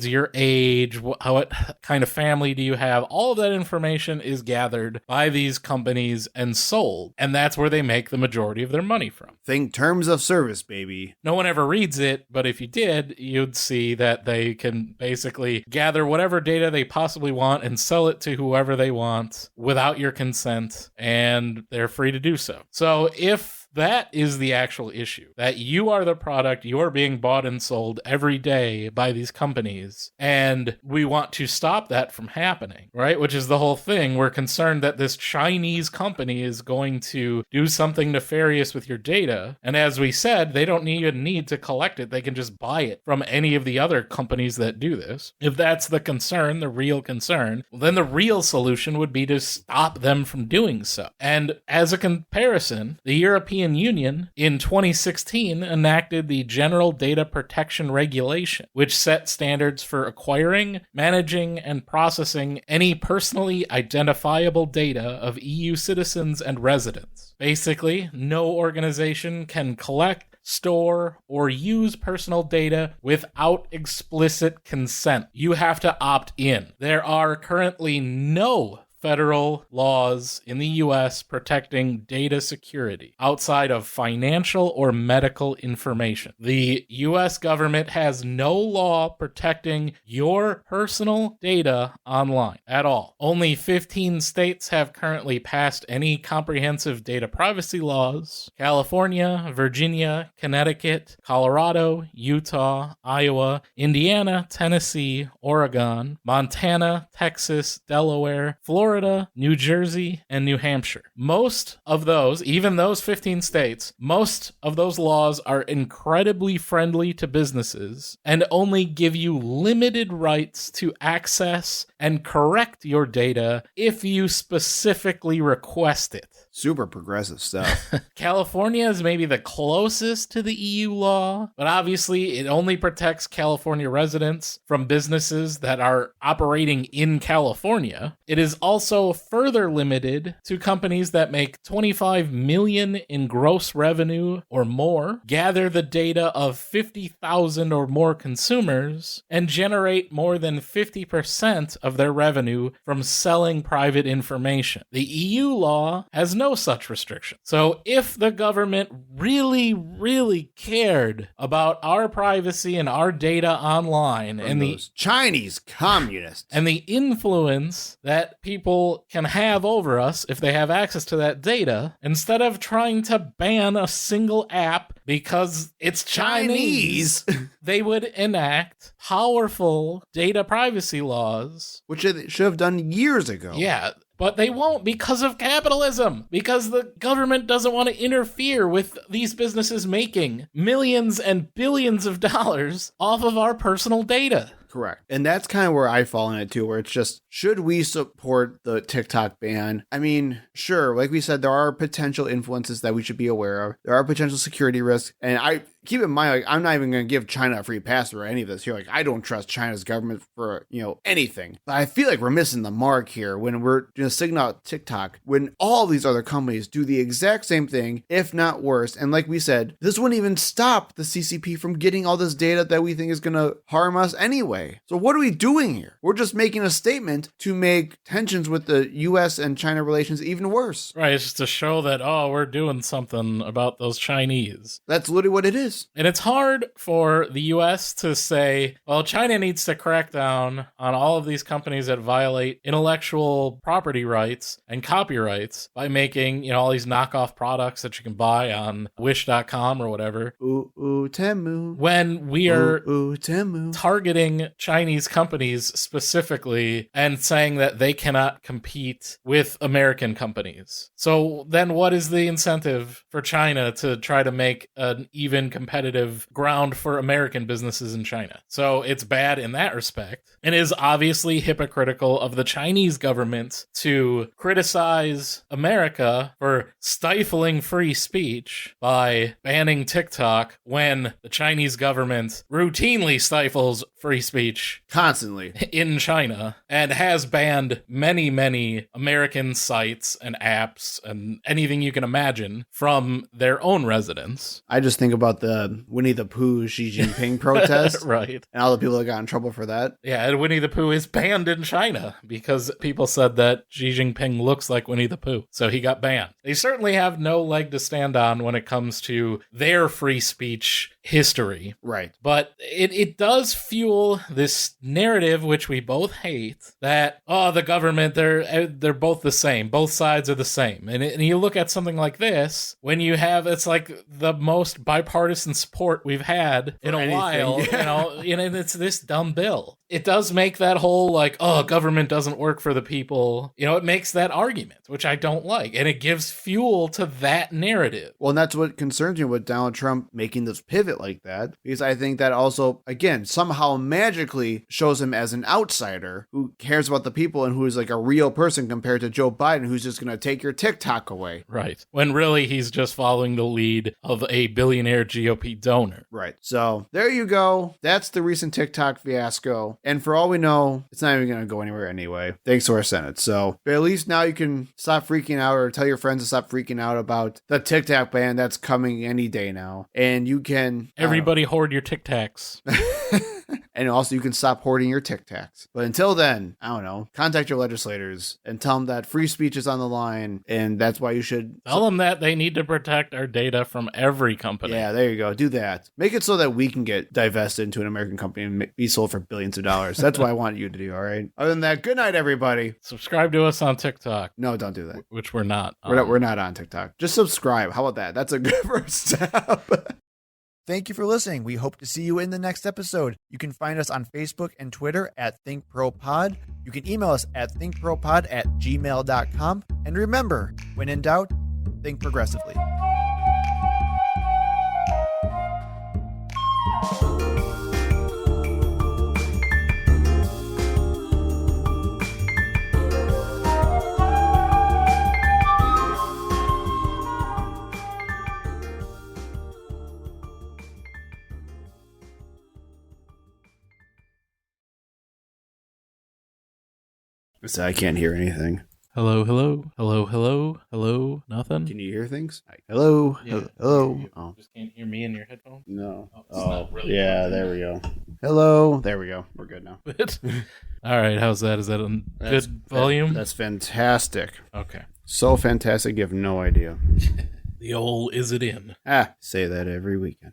your age? What kind of family do you have? All of that information is gathered by these companies and sold, and that's where they make the majority of their money from. Think terms of service, baby. No one ever reads it, but if you did, you'd see that they can basically gather whatever data they possibly want and sell it to whoever they want without your consent, and they're free to do so. So if that is the actual issue, that you are the product, you are being bought and sold every day by these companies, and we want to stop that from happening, right? Which is the whole thing. We're concerned that this Chinese company is going to do something nefarious with your data, and as we said, they don't even need to collect it. They can just buy it from any of the other companies that do this. If that's the concern, the real concern, well, then the real solution would be to stop them from doing so. And as a comparison, the European Union in 2016 enacted the General Data Protection Regulation, which set standards for acquiring, managing, and processing any personally identifiable data of EU citizens and residents. Basically, no organization can collect, store, or use personal data without explicit consent. You have to opt in. There are currently no federal laws in the U.S. protecting data security outside of financial or medical information. The U.S. government has no law protecting your personal data online at all. Only 15 states have currently passed any comprehensive data privacy laws. California, Virginia, Connecticut, Colorado, Utah, Iowa, Indiana, Tennessee, Oregon, Montana, Texas, Delaware, Florida, New Jersey, and New Hampshire. Most of those, even those 15 states, most of those laws are incredibly friendly to businesses and only give you limited rights to access and correct your data if you specifically request it. Super progressive stuff. California is maybe the closest to the EU law, but obviously it only protects California residents from businesses that are operating in California. It is also further limited to companies that make $25 million in gross revenue or more, gather the data of 50,000 or more consumers, and generate more than 50% of their revenue from selling private information. The EU law has no such restriction. So if the government really cared about our privacy and our data online and the Chinese communists and the influence that people can have over us if they have access to that data, instead of trying to ban a single app because it's Chinese, they would enact powerful data privacy laws. which they should have done years ago. Yeah, but they won't because of capitalism, because the government doesn't want to interfere with these businesses making millions and billions of dollars off of our personal data. Correct. And that's kind of where I fall in it too, where it's just, should we support the TikTok ban? I mean, sure, like we said, there are potential influences that we should be aware of. There are potential security risks. And I keep in mind, like, I'm not even going to give China a free pass or any of this here. Like, I don't trust China's government for, anything. But I feel like we're missing the mark here when we're signaling out TikTok, when all these other companies do the exact same thing, if not worse. And like we said, this wouldn't even stop the CCP from getting all this data that we think is going to harm us anyway. So what are we doing here? We're just making a statement to make tensions with the US and China relations even worse. Right, it's just to show that, we're doing something about those Chinese. That's literally what it is. And it's hard for the US to say, well, China needs to crack down on all of these companies that violate intellectual property rights and copyrights by making, all these knockoff products that you can buy on wish.com or whatever. Ooh, Temu. When we are Temu. targeting Chinese companies specifically and saying that they cannot compete with American companies. So then what is the incentive for China to try to make an even competitive ground for American businesses in China? So it's bad in that respect, and is obviously hypocritical of the Chinese government to criticize America for stifling free speech by banning TikTok when the Chinese government routinely stifles free speech constantly in China and has banned many American sites and apps and anything you can imagine from their own residents. I just think about the Winnie the Pooh Xi Jinping protest. Right. And all the people that got in trouble for that. Yeah, and Winnie the Pooh is banned in China because people said that Xi Jinping looks like Winnie the Pooh. So he got banned. They certainly have no leg to stand on when it comes to their free speech history. Right. But it does fuel this narrative, which we both hate, that, the government, they're both the same. Both sides are the same. And you look at something like this, when you have, it's like the most bipartisan support we've had in a while, and it's this dumb bill. It does make that whole, like, government doesn't work for the people. It makes that argument, which I don't like. And it gives fuel to that narrative. Well, and that's what concerns me with Donald Trump making this pivot like that, because I think that also, again, somehow magically shows him as an outsider who cares about the people and who is like a real person compared to Joe Biden, who's just going to take your TikTok away. Right. When really he's just following the lead of a billionaire GOP donor. Right. So there you go. That's the recent TikTok fiasco. And for all we know, it's not even going to go anywhere anyway, thanks to our Senate. So, but at least now you can stop freaking out, or tell your friends to stop freaking out about the TikTok ban that's coming any day now. And you can... Everybody hoard your TikToks. And also you can stop hoarding your TikToks. But until then, I don't know, contact your legislators and tell them that free speech is on the line, and that's why you should... Tell them that they need to protect our data from every company. Yeah, there you go. Do that. Make it so that we can get divested into an American company and be sold for billions of dollars. That's what I want you to do, all right? Other than that, good night, everybody. Subscribe to us on TikTok. No, don't do that. Which we're not. We're not on TikTok. Just subscribe. How about that? That's a good first step. Thank you for listening. We hope to see you in the next episode. You can find us on Facebook and Twitter at ThinkProPod. You can email us at thinkpropod@gmail.com. And remember, when in doubt, think progressively. So I can't hear anything. Hello, hello, hello, hello, hello, nothing? Can you hear things? Hello? Yeah. Hello? You Oh, just can't hear me in your headphones? no. Oh, it's not really yeah, working. there we go. Hello? There we go. We're good now. All right, how's that? Is that a good volume? That's fantastic. Okay. So fantastic, you have no idea. The old is it in? Say that every weekend.